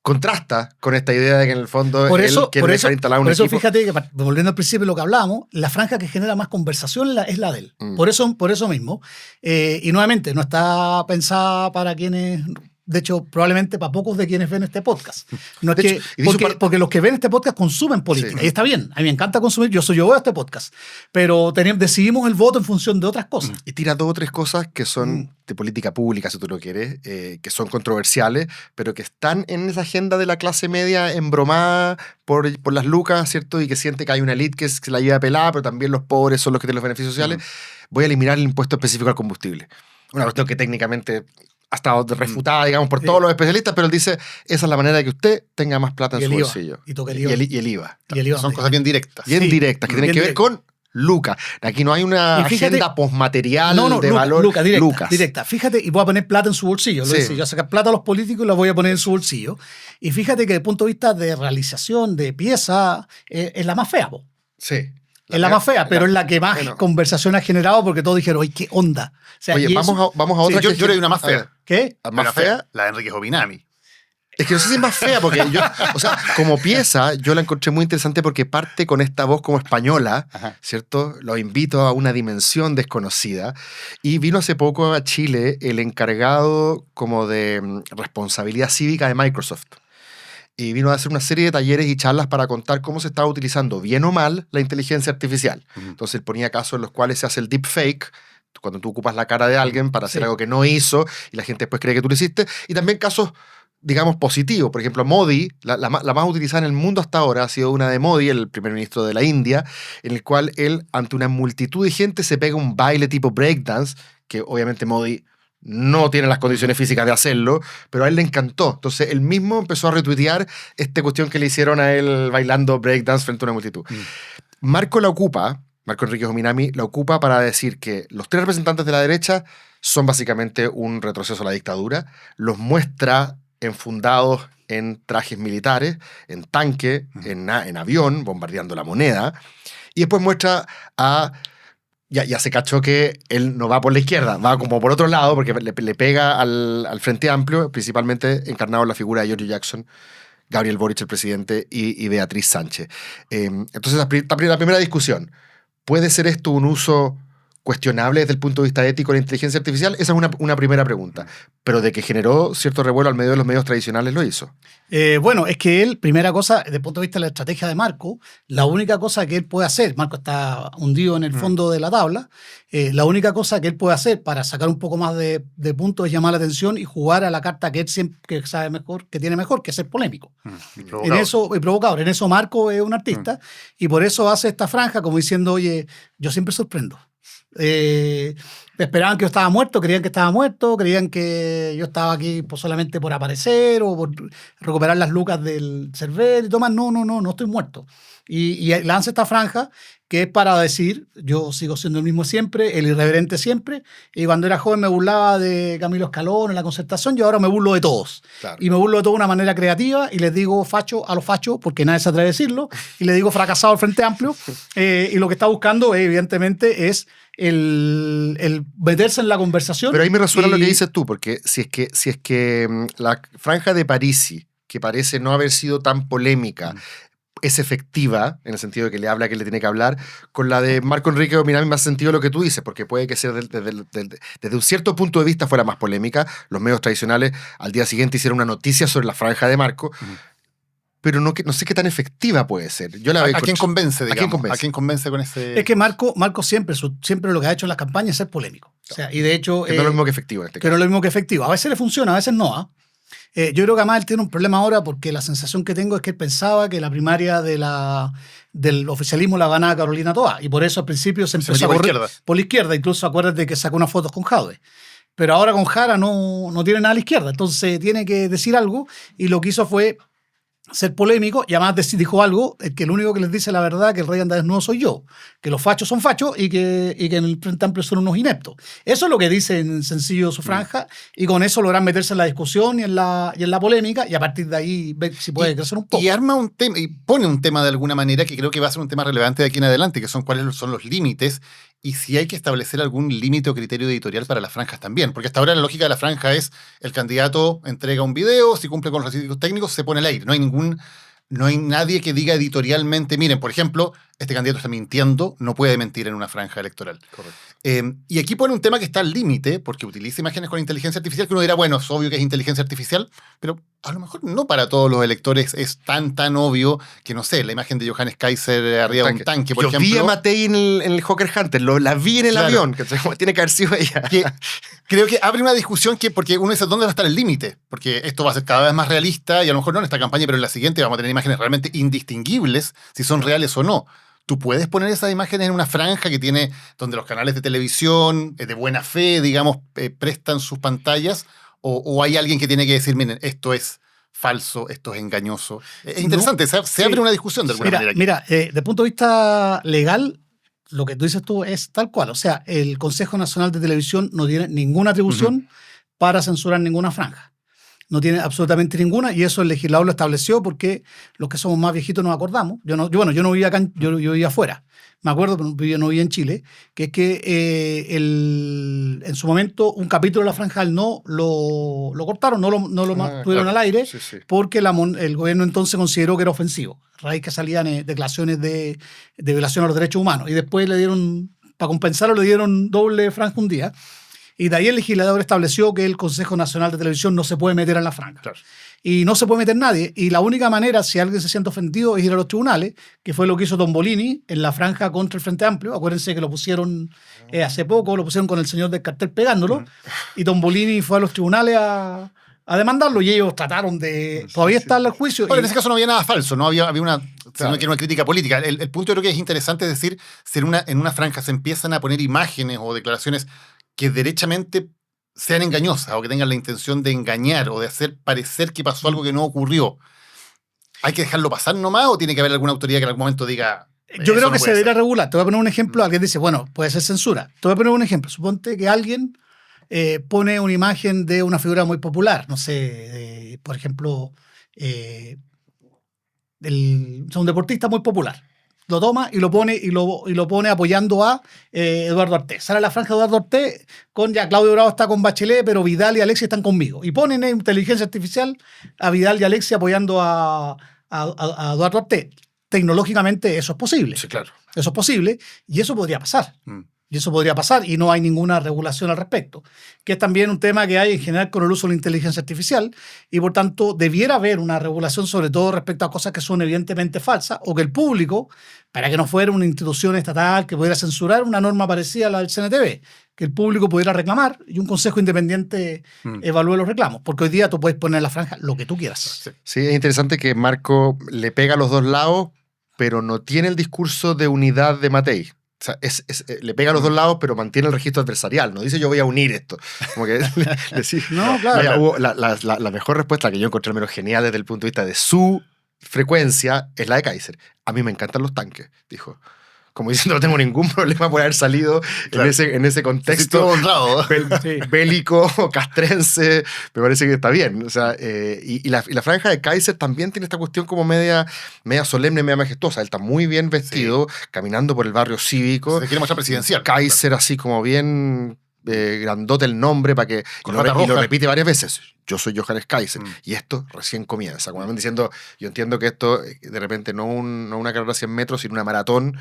contrasta con esta idea de que en el fondo Por él eso, quiere dejar instalado un por eso equipo. fíjate que, volviendo al principio de lo que hablábamos, la franja que genera más conversación es la de él. Mm. Por eso mismo. Y nuevamente, no está pensada para quienes... De hecho, probablemente para pocos de quienes ven este podcast. No es De que, hecho, y dice porque los que ven este podcast consumen política. Sí. Y está bien. A mí me encanta consumir. Yo veo este podcast. Pero decidimos el voto en función de otras cosas. Y tira dos o tres cosas que son de política pública, si tú lo quieres, que son controversiales, pero que están en esa agenda de la clase media embromada por las lucas, ¿cierto? Y que siente que hay una élite que se la lleva pelada, pero también los pobres son los que tienen los beneficios sociales. Voy a eliminar el impuesto específico al combustible. Una cuestión que técnicamente ha estado refutada, digamos, por todos los especialistas, pero él dice, esa es la manera de que usted tenga más plata Y en el su IVA. bolsillo. Y toca el Y IVA. el IVA. Y el IVA Son cosas bien directas. Bien Sí, directas, que tienen bien que ver directas. con lucas. Aquí no hay una Y fíjate- agenda postmaterial No, de Luca, valor. Luca, directa, lucas. directa. Fíjate, y voy a poner plata en su bolsillo. Lo Sí. dice, yo voy a sacar plata a los políticos y la voy a poner en su bolsillo. Y fíjate que desde el punto de vista de realización de pieza, es la más fea, po. Sí. Es la más fea, pero es la que más bueno. conversación ha generado porque todos dijeron, oye, ¿qué onda? O sea, Oye, y vamos eso- a otra Sí, que yo le doy una más a ver, fea. ¿Qué? ¿Más Pero fea? La de Enrique Ominami. Es que no sé si es más fea, porque yo, o sea, como pieza, yo la encontré muy interesante porque parte con esta voz como española, Ajá. ¿cierto? Lo invito a una dimensión desconocida. Y vino hace poco a Chile el encargado como de responsabilidad cívica de Microsoft. Y vino a hacer una serie de talleres y charlas para contar cómo se estaba utilizando, bien o mal, la inteligencia artificial. Ujú. Entonces él ponía casos en los cuales se hace el deepfake, cuando tú ocupas la cara de alguien para hacer Sí. algo que no hizo y la gente después cree que tú lo hiciste. Y también casos, digamos, positivos. Por ejemplo, Modi, la más utilizada en el mundo hasta ahora, ha sido una de Modi, el primer ministro de la India, en el cual él, ante una multitud de gente, se pega un baile tipo breakdance, que obviamente Modi no tiene las condiciones físicas de hacerlo, pero a él le encantó. Entonces él mismo empezó a retuitear esta cuestión que le hicieron a él bailando breakdance frente a una multitud. Marco Enrique Ominami la ocupa para decir que los tres representantes de la derecha son básicamente un retroceso a la dictadura, los muestra enfundados en trajes militares, en tanque, en avión, bombardeando la moneda, y después muestra a... Ya se cachó que él no va por la izquierda, va como por otro lado, porque le pega al Frente Amplio, principalmente encarnado en la figura de Giorgio Jackson, Gabriel Boric, el presidente, y Beatriz Sánchez. Entonces, la primera discusión, ¿puede ser esto un uso cuestionable desde el punto de vista ético de la inteligencia artificial? Esa es una primera pregunta. Pero de que generó cierto revuelo al medio de los medios tradicionales, lo hizo. Bueno, es que él, primera cosa, desde el punto de vista de la estrategia de Marco, la única cosa que él puede hacer, Marco está hundido en el fondo de la tabla, la única cosa que él puede hacer para sacar un poco más de puntos es llamar la atención y jugar a la carta que él siempre que sabe mejor, que tiene mejor, que es ser polémico. En eso, y provocador, en eso Marco es un artista y por eso hace esta franja como diciendo, oye, yo siempre sorprendo. Esperaban que yo estaba muerto, creían que yo estaba aquí solamente por aparecer o por recuperar las lucas del Cervel y todo más. No estoy muerto. Y lanza esta franja que es para decir, yo sigo siendo el mismo siempre, el irreverente siempre, y cuando era joven me burlaba de Camilo Escalón en la Concertación, yo ahora me burlo de todos. Claro. Y me burlo de todo de una manera creativa y les digo facho a los fachos, porque nadie se atreve a decirlo, y les digo fracasado al Frente Amplio, y lo que está buscando evidentemente es el meterse en la conversación. Pero ahí me resuena lo que dices tú, porque si es que la franja de Parisi, que parece no haber sido tan polémica, es efectiva, en el sentido de que le habla a quien le tiene que hablar, con la de Marco Enrique Ominami me hace sentido lo que tú dices, porque puede que sea desde un cierto punto de vista fuera más polémica. Los medios tradicionales al día siguiente hicieron una noticia sobre la franja de Marco, pero no sé qué tan efectiva puede ser. Yo ¿A quién convence, digamos? ¿A quién convence con ese...? Es que Marco siempre lo que ha hecho en las campañas es ser polémico. O sea, y de hecho... Que no es lo mismo que efectivo en este caso. Que no es lo mismo que efectivo. A veces le funciona, a veces no. Yo creo que además él tiene un problema ahora porque la sensación que tengo es que él pensaba que la primaria del oficialismo la ganaba Carolina Toá, y por eso al principio se empezó a correr por la izquierda. Incluso acuérdate que sacó unas fotos con Jadwe. Pero ahora con Jara no tiene nada a la izquierda, entonces tiene que decir algo, y lo que hizo fue ser polémico, y además dijo algo, que el único que les dice la verdad que el rey anda desnudo soy yo, que los fachos son fachos y que en el Frente Amplio son unos ineptos. Eso es lo que dice en sencillo su franja, y con eso logran meterse en la discusión y en la polémica, y a partir de ahí ver si puede crecer un poco. Y arma un tema, y pone un tema de alguna manera que creo que va a ser un tema relevante de aquí en adelante, que son cuáles son los límites, y si hay que establecer algún límite o criterio editorial para las franjas también. Porque hasta ahora la lógica de la franja es el candidato entrega un video, si cumple con los requisitos técnicos, se pone al aire. No hay nadie que diga editorialmente, miren, por ejemplo, este candidato está mintiendo, no puede mentir en una franja electoral. Correcto. Y aquí pone un tema que está al límite, porque utiliza imágenes con inteligencia artificial, que uno dirá, bueno, es obvio que es inteligencia artificial, pero a lo mejor no para todos los electores es tan obvio que, no sé, la imagen de Johannes Kaiser arriba de un tanque, por ejemplo. Yo vi a Matei en el Hawker Hunter, la vi en el avión, que tiene que haber sido ella. Creo que abre una discusión porque uno dice, ¿dónde va a estar el límite? Porque esto va a ser cada vez más realista, y a lo mejor no en esta campaña, pero en la siguiente vamos a tener imágenes realmente indistinguibles, si son reales o no. Tú puedes poner esas imágenes en una franja que tiene, donde los canales de televisión, de buena fe, digamos, prestan sus pantallas, o hay alguien que tiene que decir, miren, esto es falso, esto es engañoso. Es interesante, se abre una discusión de alguna manera aquí. Mira, desde el punto de vista legal, lo que tú dices tú es tal cual. O sea, el Consejo Nacional de Televisión no tiene ninguna atribución para censurar ninguna franja. No tiene absolutamente ninguna, y eso el legislador lo estableció porque los que somos más viejitos nos acordamos. Yo no vivía acá, yo vivía afuera. Me acuerdo, pero yo no vivía en Chile, que es que en su momento un capítulo de la franja no lo cortaron, no lo tuvieron al aire, porque el gobierno entonces consideró que era ofensivo. A raíz que salían declaraciones de violación a los derechos humanos, y después para compensarlo, le dieron doble franja un día. Y de ahí el legislador estableció que el Consejo Nacional de Televisión no se puede meter en la franja. Claro. Y no se puede meter nadie. Y la única manera, si alguien se siente ofendido, es ir a los tribunales, que fue lo que hizo Tombolini en la franja contra el Frente Amplio. Acuérdense que lo pusieron hace poco, lo pusieron con el señor del cartel pegándolo. Y Tombolini fue a los tribunales a demandarlo, y ellos trataron de... Todavía está el juicio. Bueno, en ese caso no había nada falso, no había una... Sino que era una crítica política. El punto creo que es interesante, es decir, si en una franja se empiezan a poner imágenes o declaraciones que derechamente sean engañosas o que tengan la intención de engañar o de hacer parecer que pasó algo que no ocurrió, ¿hay que dejarlo pasar nomás o tiene que haber alguna autoridad que en algún momento diga... Yo creo que se debería regular. Te voy a poner un ejemplo. Alguien dice, bueno, puede ser censura. Te voy a poner un ejemplo. Suponte que alguien pone una imagen de una figura muy popular. No sé, por ejemplo, un deportista muy popular. Lo toma y lo pone apoyando a Eduardo Artés. Sale la franja de Eduardo Artés con ya Claudio Bravo está con Bachelet, pero Vidal y Alexia están conmigo. Y ponen en inteligencia artificial a Vidal y Alexia apoyando a Eduardo Artés. Tecnológicamente eso es posible. Sí, claro. Eso es posible, y eso podría pasar. Y eso podría pasar, y no hay ninguna regulación al respecto. Que es también un tema que hay en general con el uso de la inteligencia artificial, y por tanto debiera haber una regulación sobre todo respecto a cosas que son evidentemente falsas, o que el público, para que no fuera una institución estatal que pudiera censurar una norma parecida a la del CNTV, que el público pudiera reclamar y un consejo independiente evalúe los reclamos. Porque hoy día tú puedes poner en la franja lo que tú quieras. Sí, es interesante que Marco le pega a los dos lados, pero no tiene el discurso de unidad de Matei. O sea, le pega a los dos lados, pero mantiene el registro adversarial. No dice yo voy a unir esto. Como que No, claro. Vaya, la mejor respuesta, la que yo encontré al menos genial desde el punto de vista de su frecuencia, es la de Kaiser. A mí me encantan los tanques, dijo. Como diciendo, no tengo ningún problema por haber salido Claro. en ese contexto honrado. bélico, castrense. Me parece que está bien. O sea, y la franja de Kaiser también tiene esta cuestión como media solemne, media majestuosa. Él está muy bien vestido, caminando por el barrio cívico. Se quiere mostrar presidencial. Kaiser así como bien grandote el nombre para que y lo roja. repite varias veces. Yo soy Johannes Kaiser. Y esto recién comienza. Como van diciendo, yo entiendo que esto de repente no una carrera de 100 metros, sino una maratón.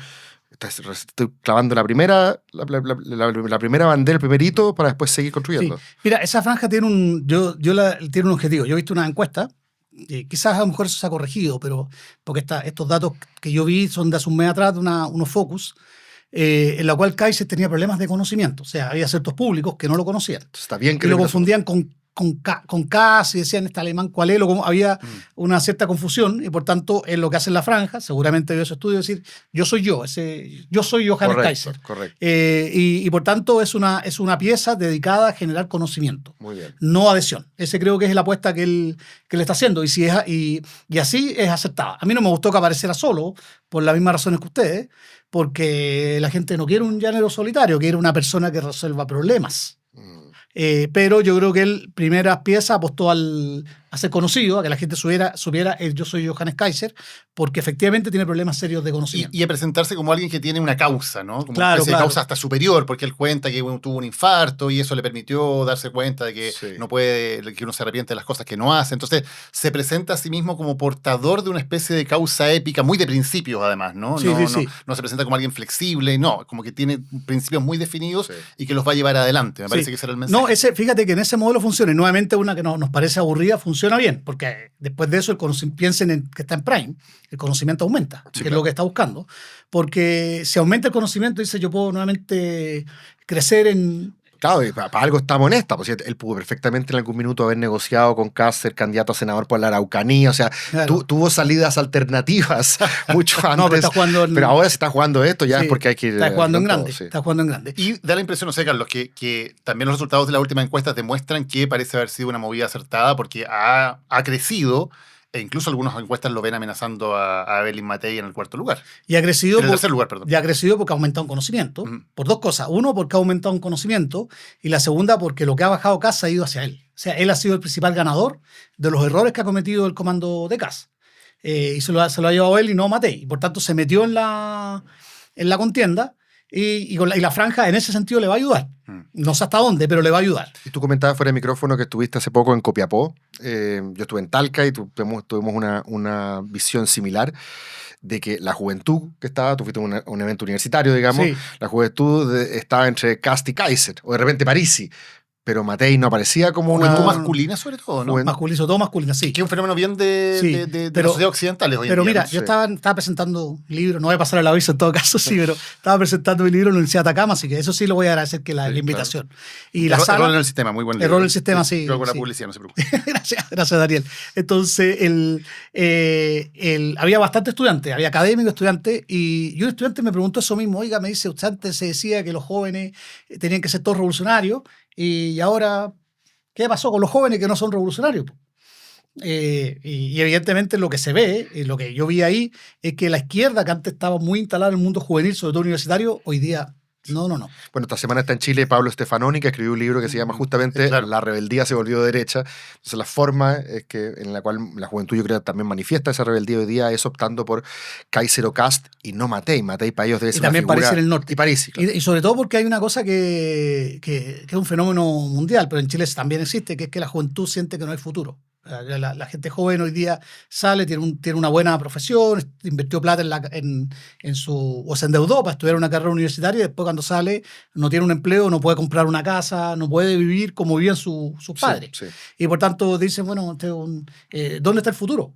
Estoy clavando la primera bandera, el primer hito, para después seguir construyendo. Sí. Mira, esa franja tiene tiene un objetivo. Yo he visto una encuesta, quizás a lo mejor eso se ha corregido, pero porque estos datos que yo vi son de hace un mes atrás, de unos focus, en la cual Kaiser tenía problemas de conocimiento. O sea, había ciertos públicos que no lo conocían. Está bien que lo confundían con Kass y decían este alemán cuál es, había una cierta confusión y por tanto en lo que hace en la franja, seguramente vio ese estudio decir yo soy Johannes Kaiser. Correcto. Y por tanto es una pieza dedicada a generar conocimiento, Muy bien. no adhesión. Ese creo que es la apuesta que él está haciendo y así es aceptada. A mí no me gustó que apareciera solo por las mismas razones que ustedes, porque la gente no quiere un llanero solitario, quiere una persona que resuelva problemas. Pero yo creo que él, primeras piezas, apostó a ser conocido, a que la gente supiera yo soy Johannes Kaiser, porque efectivamente tiene problemas serios de conocimiento. Y a presentarse como alguien que tiene una causa, ¿no? Como Claro, una especie de claro. causa hasta superior, porque él cuenta que tuvo un infarto y eso le permitió darse cuenta de que que uno se arrepiente de las cosas que no hace. Entonces, se presenta a sí mismo como portador de una especie de causa épica, muy de principios además, ¿no? Sí, sí. No se presenta como alguien flexible, no, como que tiene principios muy definidos y que los va a llevar adelante. Me parece que ese era el mensaje. No, fíjate que en ese modelo funciona, y nuevamente una que nos parece aburrida funciona bien, porque después de eso piensen en que está en Prime, el conocimiento aumenta, que es lo que está buscando, porque si aumenta el conocimiento, dice yo puedo nuevamente crecer en... Claro, y para algo estamos en esta. Pues, él pudo perfectamente en algún minuto haber negociado con Kass, ser candidato a senador por la Araucanía. O sea, Claro. tuvo salidas alternativas mucho antes. Pero ahora se está jugando esto, ya es porque hay que ir. Está jugando en con todo, grande. sí. Está jugando en grande. Y da la impresión, no sé, Carlos, que también los resultados de la última encuesta demuestran que parece haber sido una movida acertada porque ha crecido, e incluso algunas encuestas lo ven amenazando a Evelyn Matei en el cuarto lugar. Y ha crecido En el tercer lugar, perdón. Ya ha crecido porque ha aumentado un conocimiento. Por dos cosas. Uno, porque ha aumentado un conocimiento. Y la segunda, porque lo que ha bajado Kass ha ido hacia él. O sea, él ha sido el principal ganador de los errores que ha cometido el comando de Kass. Y se lo ha llevado él y no Matei. Y por tanto se metió en la contienda. Y la franja en ese sentido le va a ayudar. No sé hasta dónde, pero le va a ayudar. Y tú comentabas fuera de micrófono que estuviste hace poco en Copiapó. Yo estuve en Talca y tuvimos una visión similar de que la juventud que estaba, tú fuiste a un evento universitario, digamos, Sí. la juventud estaba entre Kast y Kaiser, o de repente Parisi. Pero Matei no aparecía como una... Juventud masculina sobre todo, ¿no? Masculino, todo masculino, sí. Que es un fenómeno bien de pero- las sociedades occidentales hoy en Pero día. mira, ¿no? yo estaba presentando libros, no voy a pasar el aviso en todo caso, sí, pero estaba presentando mi libro en la Universidad de Atacama, así que eso sí lo voy a agradecer que la invitación. Y la Error en sala... el sistema, muy buen libro. Error en el sistema, sí. Creo que la sí. publicidad, no se preocupe. Gracias, Daniel. Entonces, había bastante estudiantes, había académicos, estudiantes, y un estudiante me preguntó eso mismo. Oiga, me dice, usted antes se decía que los jóvenes tenían que ser todos revolucionarios, y ahora, ¿qué pasó con los jóvenes que no son revolucionarios? Y evidentemente lo que se ve, y lo que yo vi ahí, es que la izquierda, que antes estaba muy instalada en el mundo juvenil, sobre todo universitario, hoy día, no. Bueno, esta semana está en Chile Pablo Stefanoni, que escribió un libro que se llama justamente Claro. La rebeldía se volvió derecha. Entonces la forma en la cual la juventud, yo creo, también manifiesta esa rebeldía hoy día es optando por Kaiser o Kast y no Matei. Matei para ellos debe ser Y también una figura... París en el norte. Y París, claro. Y sobre todo porque hay una cosa que es un fenómeno mundial, pero en Chile también existe, que es que la juventud siente que no hay futuro. La gente joven hoy día sale, tiene una buena profesión, invirtió plata o se endeudó para estudiar una carrera universitaria, y después cuando sale no tiene un empleo, no puede comprar una casa, no puede vivir como vivían sus padres. Sí. Y por tanto dicen, bueno, ¿dónde está el futuro?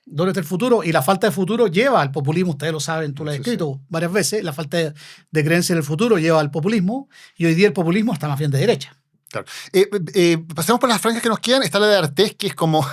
¿Dónde está el futuro? Y la falta de futuro lleva al populismo, ustedes lo saben, tú lo has escrito varias veces, la falta de creencia en el futuro lleva al populismo, y hoy día el populismo está más bien de derecha. Claro. Pasemos por las franjas que nos quedan. Está la de Artés, que es como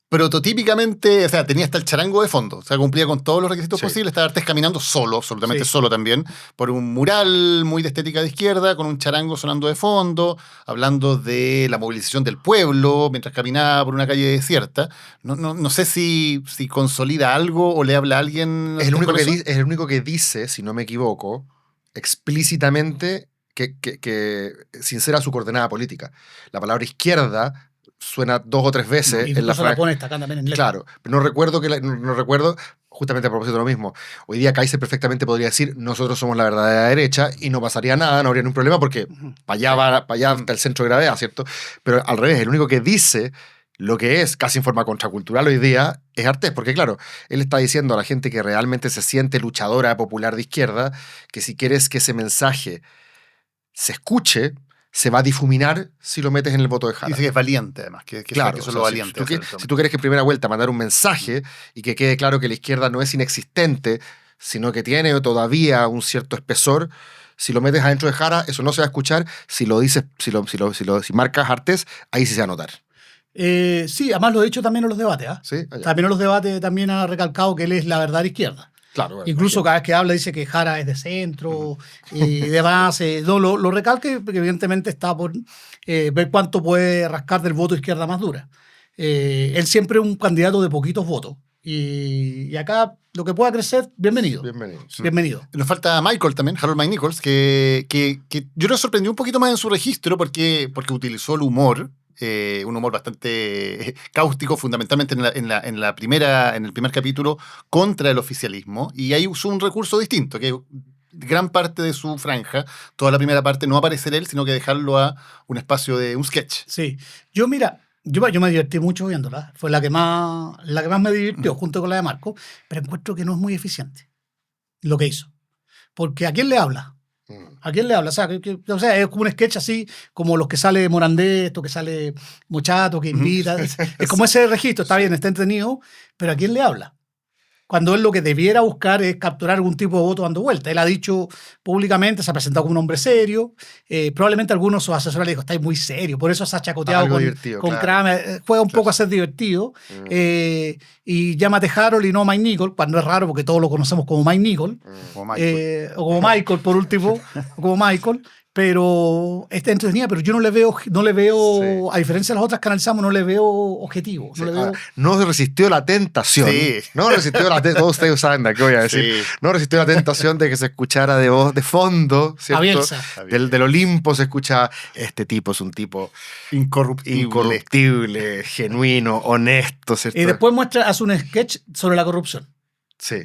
prototípicamente, o sea, tenía hasta el charango de fondo, o sea, cumplía con todos los requisitos Sí. posibles. Estaba Artés caminando solo, absolutamente Sí. solo también, por un mural muy de estética de izquierda, con un charango sonando de fondo, hablando de la movilización del pueblo mientras caminaba por una calle desierta. No sé si consolida algo o le habla a alguien. Es el único con eso. es el único que dice, si no me equivoco, explícitamente que sincera su coordenada política. La palabra izquierda suena 2 o 3 veces Y en la incluso la frase. pone esta también en letra. Claro, pero no recuerdo, justamente a propósito de lo mismo. Hoy día Kaiser perfectamente podría decir, nosotros somos la verdadera derecha y no pasaría nada, no habría ningún problema porque para allá está el centro de gravedad, ¿cierto? Pero al revés, el único que dice lo que es casi en forma contracultural hoy día es Artés, porque claro, él está diciendo a la gente que realmente se siente luchadora popular de izquierda que si quieres que ese mensaje se escuche, se va a difuminar si lo metes en el voto de Jara. Dice que es valiente, además, que Claro, eso o es sea, lo si valiente. tú, de hacer si tú quieres que en primera vuelta mandar un mensaje y que quede claro que la izquierda no es inexistente, sino que tiene todavía un cierto espesor, si lo metes adentro de Jara, eso no se va a escuchar. Si lo dices, si marcas Artés, ahí sí se va a notar. Sí, además lo he dicho también en los debates. ¿Ah? ¿Sí? Allá. También en los debates también ha recalcado que él es la verdadera izquierda. Claro, bueno, Incluso imagínate. cada vez que habla dice que Jara es de centro y demás. No, lo recalque porque evidentemente está por ver cuánto puede rascar del voto izquierda más dura. Él siempre es un candidato de poquitos votos. Y acá lo que pueda crecer, bienvenido. Bienvenido. Sí. Bienvenido. Nos falta Michael también, Harold Mike Nichols, que yo creo que sorprendió un poquito más en su registro porque utilizó el humor, un humor bastante cáustico, fundamentalmente en el primer capítulo, contra el oficialismo, y ahí usó un recurso distinto, que gran parte de su franja, toda la primera parte, no aparecer él, sino que dejarlo a un espacio de un sketch. Sí. Mira, yo me divertí mucho viéndola. Fue la que más me divirtió, junto con la de Marco, pero encuentro que no es muy eficiente lo que hizo. Porque ¿a quién le habla? ¿A quién le habla? O sea, es como un sketch así, como los que sale Morandé, esto que sale Mochato, que invita. Es como ese registro, está bien, está entretenido, pero ¿a quién le habla? Cuando él lo que debiera buscar es capturar algún tipo de voto dando vuelta. Él ha dicho públicamente, se ha presentado como un hombre serio. Probablemente algunos de sus asesores le dijo, estáis muy serio. Por eso se ha chacoteado Algo con divertido, claro. Kramer. Juega un poco a ser divertido. Y llámate Harold y no Mike Nichols, cuando es raro porque todos lo conocemos como Mike Nichols. Como Michael. O como Michael, por último. O como Michael. Pero está entretenida, pero yo no le veo, Sí. a diferencia de las otras que analizamos, no le veo objetivo. Sí. No le veo... No resistió la tentación. Sí. No resistió la tentación. Todos ustedes saben de qué voy a decir. Sí. No resistió la tentación de que se escuchara de voz de fondo, A ¿cierto? Bielsa. Del Olimpo se escucha, este tipo es un tipo incorruptible, genuino, honesto, ¿cierto? Y después hace un sketch sobre la corrupción. Sí.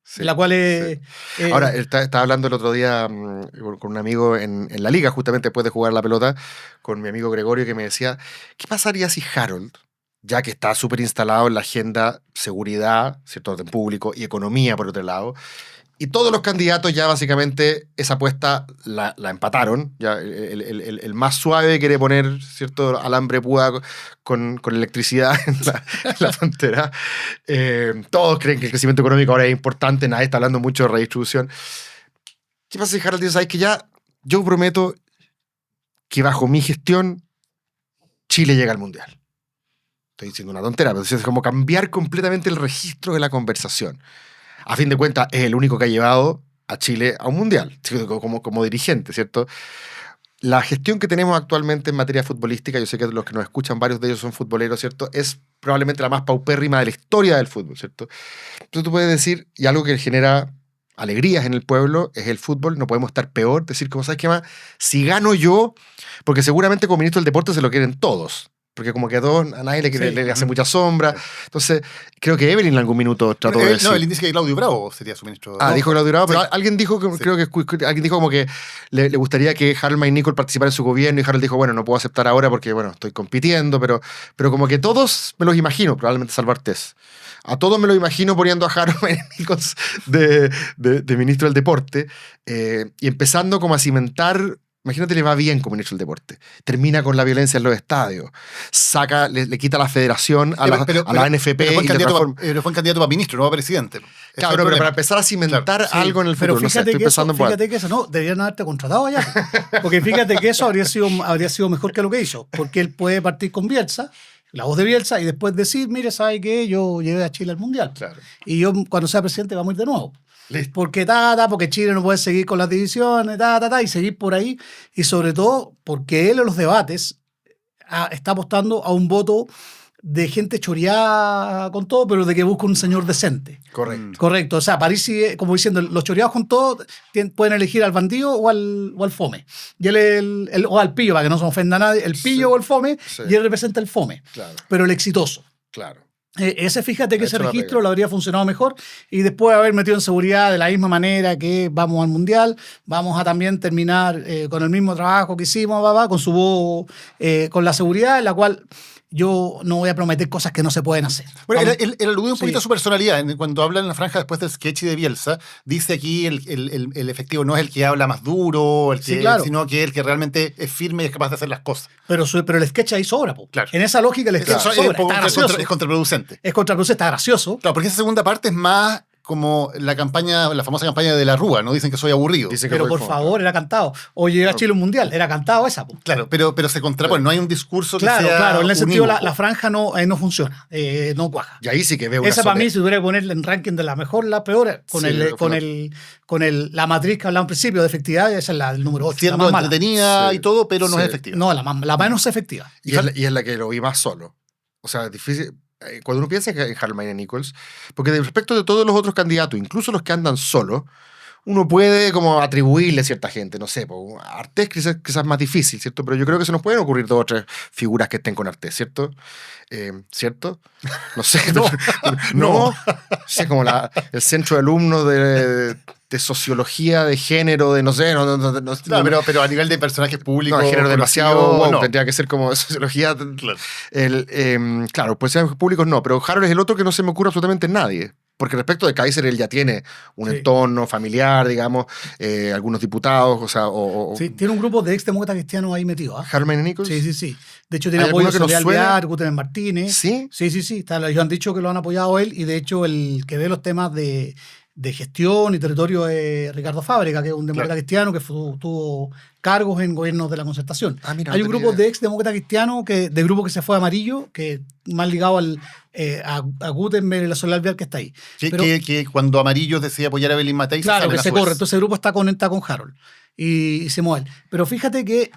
Sí, la cual sí. Ahora, estaba hablando el otro día con un amigo en la liga, justamente después de jugar la pelota, con mi amigo Gregorio, que me decía, ¿qué pasaría si Harold, ya que está súper instalado en la agenda seguridad, cierto orden público y economía por otro lado, y todos los candidatos ya básicamente esa apuesta la empataron, ya el más suave quiere poner cierto alambre púa con electricidad en la frontera. Todos creen que el crecimiento económico ahora es importante, nadie está hablando mucho de redistribución. ¿Qué pasa si Harold dice, sabes que ya yo prometo que bajo mi gestión Chile llega al Mundial? Estoy diciendo una tontera, pero es como cambiar completamente el registro de la conversación. A fin de cuentas, es el único que ha llevado a Chile a un mundial, como dirigente, ¿cierto? La gestión que tenemos actualmente en materia futbolística, yo sé que los que nos escuchan, varios de ellos son futboleros, ¿cierto? Es probablemente la más paupérrima de la historia del fútbol, ¿cierto? Entonces tú puedes decir, y algo que genera alegrías en el pueblo, es el fútbol, no podemos estar peor, decir, como sabes qué más, si gano yo, porque seguramente como ministro del deporte se lo quieren todos. Porque como que a nadie le hace mucha sombra. Entonces, creo que Evelyn en algún minuto trató de decir... No, él dice que Claudio Bravo sería su ministro. Dijo Claudio Bravo, pero Sí. alguien dijo, creo que alguien dijo como que le gustaría que Harold Mike Nichols participara en su gobierno y Harold dijo, bueno, no puedo aceptar ahora porque, bueno, estoy compitiendo, pero como que todos me los imagino, probablemente Salvo Artés. A todos me lo imagino poniendo a Harold Mike Nichols de ministro del deporte y empezando como a cimentar. Imagínate, le va bien como ministro del deporte. Termina con la violencia en los estadios. Le quita la federación a la NFP. Pero fue y candidato para ministro, no para presidente. Claro, pero para empezar a cimentar algo en el futuro. Pero fíjate, no sé, fíjate que eso, no, deberían haberte contratado allá. Porque fíjate que eso habría sido mejor que lo que hizo. Porque él puede partir con Bielsa, la voz de Bielsa, y después decir, mire, ¿sabe qué? Yo llevé a Chile al Mundial. Claro. Y yo, cuando sea presidente, vamos a ir de nuevo. Listo. Porque Chile no puede seguir con las divisiones, y seguir por ahí. Y sobre todo, porque él en los debates está apostando a un voto de gente choreada con todo, pero de que busca un señor decente. Correcto. Correcto. O sea, Parisi, como diciendo, los choreados con todo pueden elegir al bandido o al fome. Y él, o al pillo, para que no se ofenda a nadie, el pillo o el fome, y él representa el fome. Claro. Pero el exitoso. Claro. Ese, fíjate que Ha ese hecho la registro pega. lo habría funcionado mejor, y después de haber metido en seguridad de la misma manera que vamos al Mundial, vamos a también terminar con el mismo trabajo que hicimos, con su voz, con la seguridad, en la cual yo no voy a prometer cosas que no se pueden hacer. Bueno, él alude un Sí. poquito a su personalidad. Cuando habla en la franja después del sketch de Bielsa, dice aquí el efectivo no es el que habla más duro, Sí, claro. sino que el que realmente es firme y es capaz de hacer las cosas. Pero el sketch ahí sobra, po. Claro. En esa lógica el sketch Eso es, sobra, está gracioso. es contraproducente. Es contraproducente, está gracioso. Claro, porque esa segunda parte es más como la famosa campaña de la Rúa, ¿no? Dicen que soy aburrido. Dice que Pero fue por como- favor, era cantado. O llega a Chile un Mundial, era cantado esa, po. Claro, pero se contrapone, no hay un discurso que Claro, sea claro. En ese sentido, unívoco. la franja no funciona, no cuaja. Y ahí sí que veo una Esa para soledad. mí, si tuviera que ponerle en ranking de la mejor, la peor, la matriz que hablaba al principio de efectividad, esa es el número 8. Siendo entretenida Sí. y todo, pero no Sí. es efectiva. No, la menos efectiva. Y es la que lo vi más solo. O sea, difícil. Cuando uno piensa en Harman y Nichols, porque respecto de todos los otros candidatos, incluso los que andan solos, uno puede como atribuirle a cierta gente, no sé, po, a Artés quizás es más difícil, ¿cierto? Pero yo creo que se nos pueden ocurrir 2 o 3 figuras que estén con Artés, ¿cierto? ¿Cierto? No sé. No. Sé, como el centro de alumnos de sociología, de género, de no sé, Claro, pero a nivel de personajes públicos. no, el género demasiado conocidos, wow, no. tendría que ser como sociología. Claro. Claro, pues públicos no, pero Harold es el otro que no se me ocurre absolutamente nadie. Porque respecto de Kaiser, él ya tiene un Sí. entorno familiar, digamos, algunos diputados, o sea, Sí, tiene un grupo de exdemócratas cristianos ahí metidos. Harman y Nichols. Sí. De hecho, tiene ¿Hay apoyo alguno de que nos Soledad suena? Alvear, Guterres Martínez. ¿Sí? Sí. Ellos han dicho que lo han apoyado él, y de hecho el que ve los temas de gestión y territorio es Ricardo Fábrega, que es un demócrata cristiano que tuvo cargos en gobiernos de la Concertación. Ah, mira, Hay no un tenía grupo idea. de ex demócratas cristianos, de grupo que se fue a Amarillo, que más ligado a Gutenberg y la Soledad Alvear, que está ahí. Pero- Que cuando Amarillos decide apoyar a Belín Matei, Claro, que salen a se su vez. corre. Entonces el grupo está conectado con Harold y se mueve. Pero fíjate que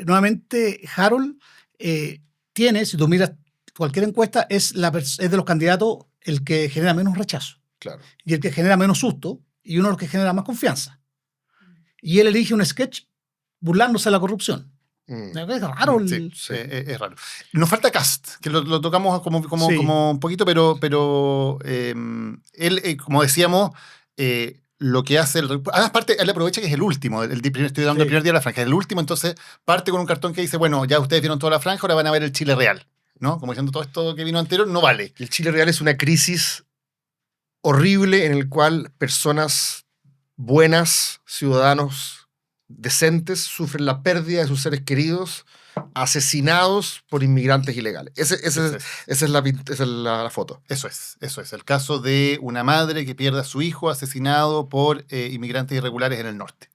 nuevamente Harold tiene, si tú miras cualquier encuesta, es de los candidatos el que genera menos rechazo Claro. y el que genera menos susto y uno de los que genera más confianza. Y él elige un sketch burlándose de la corrupción. Mm. Es raro. Sí, Sí. es raro. Nos falta Cast, que lo tocamos como Sí. un poquito, pero él, como decíamos, lo que hace... Además, parte, él aprovecha que es el último, estoy dando Sí. el primer día de la franja, es el último, entonces parte con un cartón que dice, bueno, ya ustedes vieron toda la franja, ahora van a ver el Chile real, ¿no? Como diciendo, todo esto que vino anterior no vale. Y el Chile real es una crisis horrible en el cual personas buenas, ciudadanos decentes, sufren la pérdida de sus seres queridos, asesinados por inmigrantes ilegales. Esa es la foto. Eso es. El caso de una madre que pierde a su hijo asesinado por inmigrantes irregulares en el norte.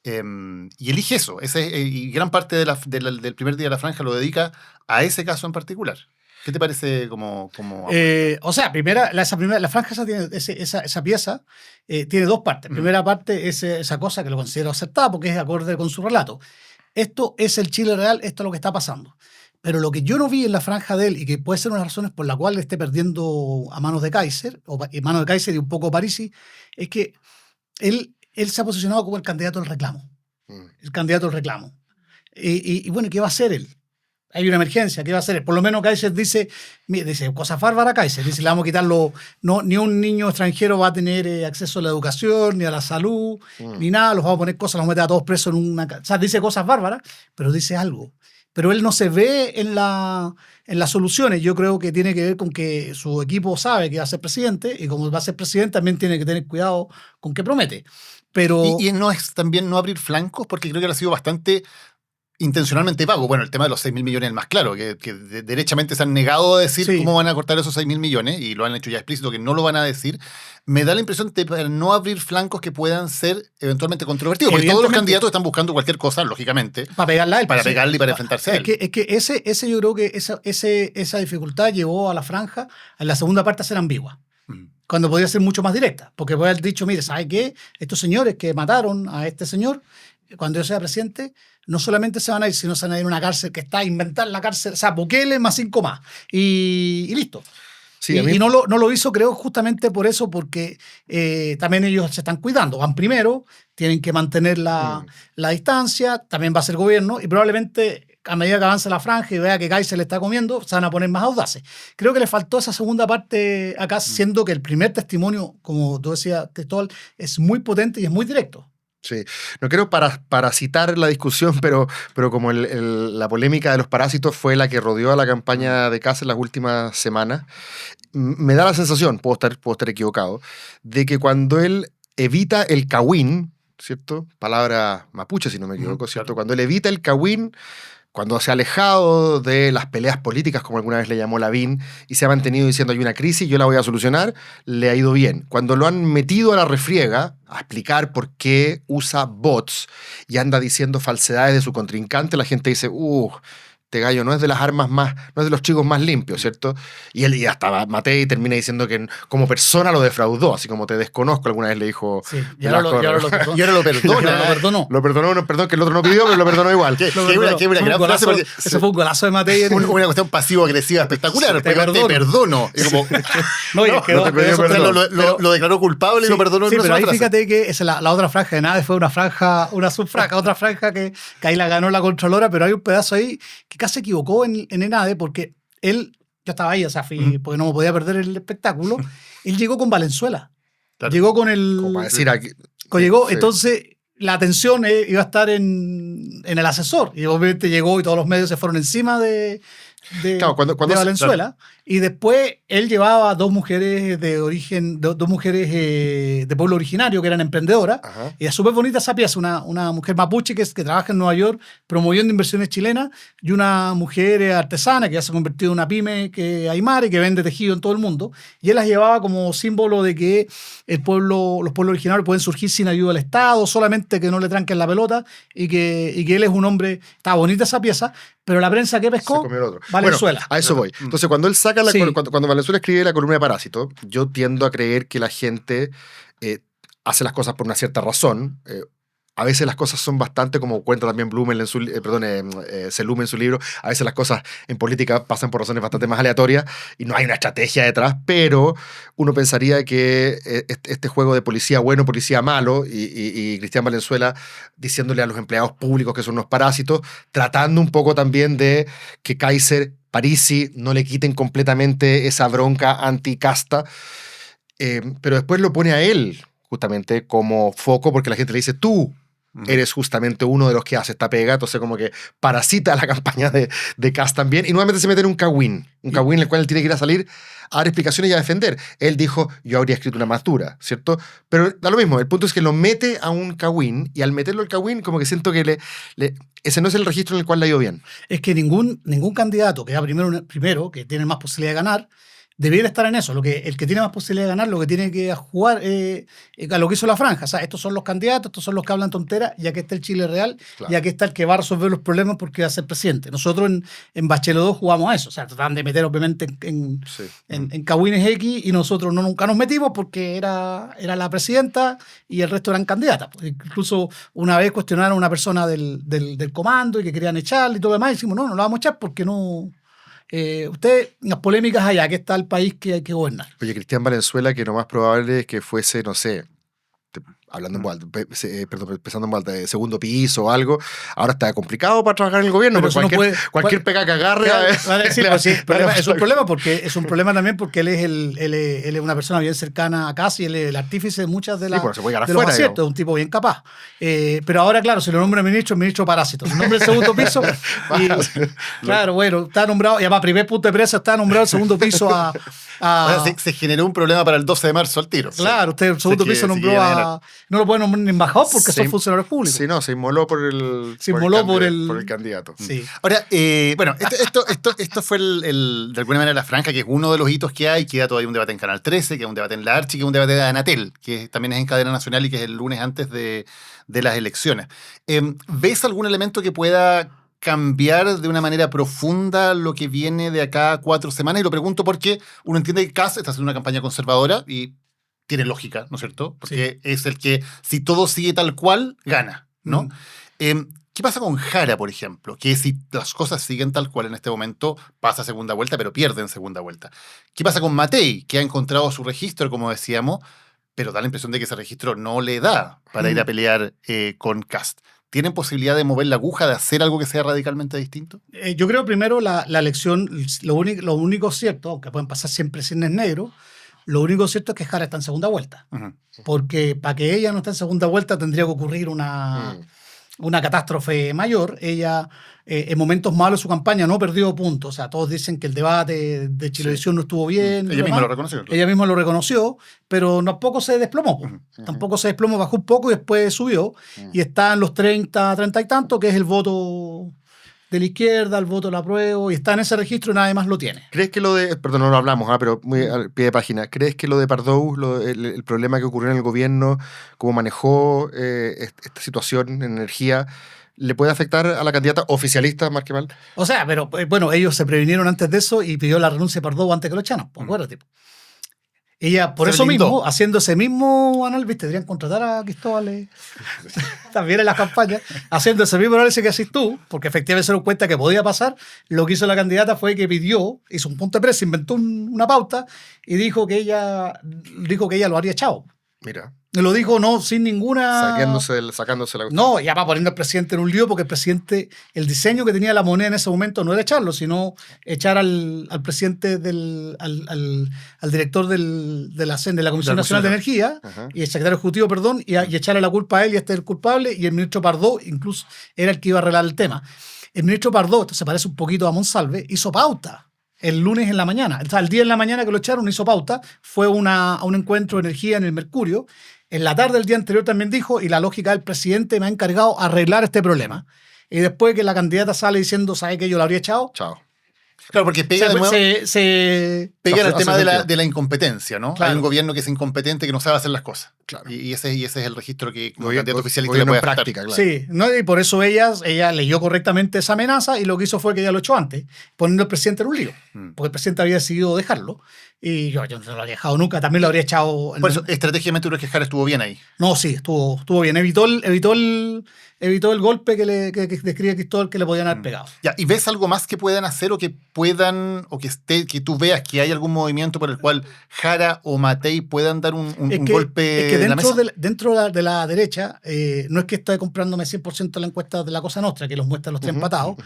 Y elige eso. Y gran parte del primer día de la franja lo dedica a ese caso en particular. ¿Qué te parece como O sea, la franja esa pieza tiene 2 partes. Primera parte es esa cosa que lo considero acertada porque es acorde con su relato. Esto es el Chile real, esto es lo que está pasando. Pero lo que yo no vi en la franja de él, y que puede ser una de las razones por la cual esté perdiendo a manos de Kaiser, y un poco Parisi, es que él se ha posicionado como el candidato al reclamo. El candidato al reclamo. Y bueno, ¿qué va a hacer él? Hay una emergencia, ¿qué va a hacer? Por lo menos Kaiser dice cosas bárbaras. Kaiser dice, le vamos a quitarlo, ni un niño extranjero va a tener acceso a la educación, ni a la salud, ni nada, los vamos a poner cosas, los vamos a meter a todos presos en una... O sea, dice cosas bárbaras, pero dice algo. Pero él no se ve en las soluciones. Yo creo que tiene que ver con que su equipo sabe que va a ser presidente, y como va a ser presidente también tiene que tener cuidado con qué promete. Pero... Y no es también no abrir flancos, porque creo que él ha sido bastante intencionalmente vago. Bueno, el tema de los 6.000 millones es el más claro, que derechamente se han negado a decir cómo van a cortar esos 6.000 millones y lo han hecho ya explícito que no lo van a decir. Me da la impresión de no abrir flancos que puedan ser eventualmente controvertidos, porque todos los candidatos están buscando cualquier cosa, lógicamente, para pegarle a él. Para pegarle y para enfrentarse a él. Es que ese yo creo que esa dificultad llevó a la franja en la segunda parte a ser ambigua. Cuando podía ser mucho más directa, porque podía haber dicho, mire, ¿sabe qué? Estos señores que mataron a este señor, cuando yo sea presidente, no solamente se van a ir, sino se van a ir a una cárcel que está a inventar la cárcel, o sea, Bukele más 5 más, y listo. Sí, y no lo hizo, creo, justamente por eso, porque también ellos se están cuidando. Van primero, tienen que mantener la distancia, también va a ser gobierno, y probablemente a medida que avance la franja y vea que Kaiser le está comiendo, se van a poner más audaces. Creo que le faltó esa segunda parte acá, siendo que el primer testimonio, como tú decías, Cristóbal, es muy potente y es muy directo. Sí, no quiero parasitar la discusión, pero como la polémica de los parásitos fue la que rodeó a la campaña de Kast en las últimas semanas, me da la sensación, puedo estar equivocado, de que cuando él evita el cawín, ¿cierto? Palabra mapuche, si no me equivoco, ¿cierto? Cuando él evita el cawín, cuando se ha alejado de las peleas políticas, como alguna vez le llamó Lavín, y se ha mantenido diciendo hay una crisis, yo la voy a solucionar, le ha ido bien. Cuando lo han metido a la refriega, a explicar por qué usa bots y anda diciendo falsedades de su contrincante, la gente dice, este gallo no es de las armas más, no es de los chicos más limpios, ¿cierto? Y él hasta Matei termina diciendo que como persona lo defraudó, así como te desconozco, alguna vez le dijo. Sí, y ahora lo perdonó. Lo perdonó, perdón, que el otro no pidió, pero lo perdonó igual. Una gran frase, porque eso fue un golazo de Matei. Una cuestión pasivo-agresiva espectacular. Te perdono. Y como, lo declaró culpable y lo perdonó. Sí, pero ahí fíjate que esa, la otra franja de nada fue una subfranja, otra franja que ahí la ganó la Contralora, pero hay un pedazo ahí que casi se equivocó en ENADE porque yo estaba ahí, o sea, porque no me podía perder el espectáculo. Él llegó con Valenzuela. Claro. Llegó con el... Como para decir aquí... Llegó, sí. Entonces la atención iba a estar en el asesor. Y obviamente llegó y todos los medios se fueron encima de Valenzuela. Claro. Y después él llevaba dos mujeres de origen, dos mujeres de pueblo originario que eran emprendedoras. Ajá. Y es súper bonita esa pieza, una mujer mapuche que trabaja en Nueva York promoviendo inversiones chilenas y una mujer artesana que ya se ha convertido en una pyme aymara y que vende tejido en todo el mundo. Y él las llevaba como símbolo de que los pueblos originarios pueden surgir sin ayuda del Estado, solamente que no le tranquen la pelota y que él es un hombre. Estaba bonita esa pieza, pero la prensa que pescó, Valenzuela. Bueno, a eso voy. Entonces, cuando él saca cuando Valenzuela escribe la columna de Parásito, yo tiendo a creer que la gente hace las cosas por una cierta razón. A veces las cosas son bastante, como cuenta también Selume en su libro, a veces las cosas en política pasan por razones bastante más aleatorias y no hay una estrategia detrás, pero uno pensaría que este juego de policía bueno, policía malo, y Cristian Valenzuela diciéndole a los empleados públicos que son unos parásitos, tratando un poco también de que Kaiser, Parisi no le quiten completamente esa bronca anticasta, pero después lo pone a él justamente como foco porque la gente le dice, tú eres justamente uno de los que hace esta pega, entonces como que parasita la campaña de Kast también, y nuevamente se mete en un cagüín en el cual él tiene que ir a salir a dar explicaciones y a defender. Él dijo, yo habría escrito una más dura, ¿cierto? Pero da lo mismo, el punto es que lo mete a un cagüín, y al meterlo al cagüín como que siento que ese no es el registro en el cual le ha ido bien. Es que ningún candidato que va primero, que tiene más posibilidad de ganar, debiera estar en eso. El que tiene más posibilidad de ganar, lo que tiene que jugar a lo que hizo la franja. O sea, estos son los candidatos, estos son los que hablan tonteras, y aquí está el Chile real, claro. Y aquí está el que va a resolver los problemas porque va a ser presidente. Nosotros en Bachelet 2 jugamos a eso. O sea, trataban de meter obviamente en cagüines X, y nosotros nunca nos metimos porque era la presidenta y el resto eran candidatas. Incluso una vez cuestionaron a una persona del comando y que querían echarle y todo lo demás, y decimos, no la vamos a echar porque no... las polémicas allá, que está el país que hay que gobernar. Oye, Cristian Valenzuela, que lo más probable es que fuese, no sé, hablando en voz alta, pensando en voz alta, de segundo piso o algo, ahora está complicado para trabajar en el gobierno, porque cualquier pega que agarre... Es un problema porque es un problema también porque él es una persona bien cercana a Kast y él es el artífice de muchas de los aciertos, es un tipo bien capaz. Pero ahora, claro, se lo nombra ministro parásito. Se nombra el segundo piso y, claro, bueno, está nombrado, y además, primer punto de presa, está nombrado el segundo piso a se generó un problema para el 12 de marzo al tiro. Claro, usted el segundo piso nombró No lo pueden nombrar ni embajador porque Se- son funcionarios públicos. Sí, no, se inmoló por el, Se inmoló por por el candidato. Sí. Ahora, bueno, esto fue de alguna manera la franja, que es uno de los hitos que hay. Queda todavía un debate en Canal 13, queda un debate en la Archi, queda un debate de Anatel, que también es en cadena nacional y que es el lunes antes de las elecciones. ¿Ves algún elemento que pueda cambiar de una manera profunda lo que viene de acá a 4 semanas? Y lo pregunto porque uno entiende que Kast está haciendo una campaña conservadora y tiene lógica, ¿no es cierto? Porque es el que, si todo sigue tal cual, gana, ¿no? ¿Qué pasa con Jara, por ejemplo? Que si las cosas siguen tal cual en este momento, pasa a segunda vuelta, pero pierde en segunda vuelta. ¿Qué pasa con Matei, que ha encontrado su registro, como decíamos, pero da la impresión de que ese registro no le da para ir a pelear con Kast? ¿Tienen posibilidad de mover la aguja, de hacer algo que sea radicalmente distinto? Yo creo primero la elección, lo único cierto, aunque pueden pasar siempre cisnes negros, lo único cierto es que Jara está en segunda vuelta. Uh-huh. Porque para que ella no esté en segunda vuelta tendría que ocurrir una catástrofe mayor. Ella, en momentos malos de su campaña, no perdió puntos. O sea, todos dicen que el debate de Chilevisión no estuvo bien. Ella misma lo reconoció. Ella misma lo reconoció, pero tampoco se desplomó. Tampoco se desplomó, bajó un poco y después subió. Y está en los 30 y tanto, que es el voto de la izquierda, el voto de la apruebo, y está en ese registro y nadie más lo tiene. ¿Crees que perdón, no lo hablamos, pero muy al pie de página, ¿crees que lo de Pardoux, el problema que ocurrió en el gobierno, cómo manejó esta situación en energía, le puede afectar a la candidata oficialista, más que mal? O sea, pero bueno, ellos se previnieron antes de eso y pidió la renuncia de Pardoux antes que lo echaran. Pues acuérdate. Ella, por Se eso blindó. mismo, haciendo ese mismo análisis, deberían contratar a Cristóbal también en las campañas, haciendo ese mismo análisis que haces tú, porque efectivamente se dieron cuenta que podía pasar. Lo que hizo la candidata fue que hizo un punto de presa, inventó una pauta y dijo que ella lo haría echado. Mira, Lo dijo no sin ninguna... sacándose la... No, ya va poniendo al presidente en un lío porque el presidente, el diseño que tenía la moneda en ese momento no era echarlo, sino echar al presidente, al director de la Comisión Nacional de Energía, Ajá. y el secretario ejecutivo, perdón, y echarle la culpa a él y este es el culpable, y el ministro Pardoux incluso era el que iba a arreglar el tema. El ministro Pardoux, esto se parece un poquito a Monsalve, hizo pauta el lunes en la mañana. O sea, el día en la mañana que lo echaron hizo pauta, fue a un encuentro de energía en el Mercurio. En la tarde del día anterior también dijo, y la lógica del presidente me ha encargado arreglar este problema. Y después que la candidata sale diciendo, ¿sabe que yo lo habría echado? Chao. Claro, porque pega de nuevo... Pega en el Hace tema sentido. de la incompetencia, ¿no? Claro. Hay un gobierno que es incompetente, que no sabe hacer las cosas. Claro. Y ese es el registro que como Gobierno- candidato oficialista le gobierno puede en afectar. práctica, claro. Sí, ¿no? Y por eso ella leyó correctamente esa amenaza y lo que hizo fue que ella lo echó antes, poniendo al presidente en un lío. Porque el presidente había decidido dejarlo. Y yo no lo habría dejado nunca, también lo habría echado. Por eso, estratégicamente, creo que Jara estuvo bien ahí. No, sí, estuvo bien. Evitó el golpe que describe Cristóbal que le podían haber pegado. Ya, ¿y ves algo más que puedan hacer o que puedan, o que tú veas que hay algún movimiento por el cual Jara o Matei puedan dar un golpe es que en la mesa? dentro de la derecha, no es que esté comprándome 100% la encuesta de la Cosa Nostra, que los muestra los tres empatados,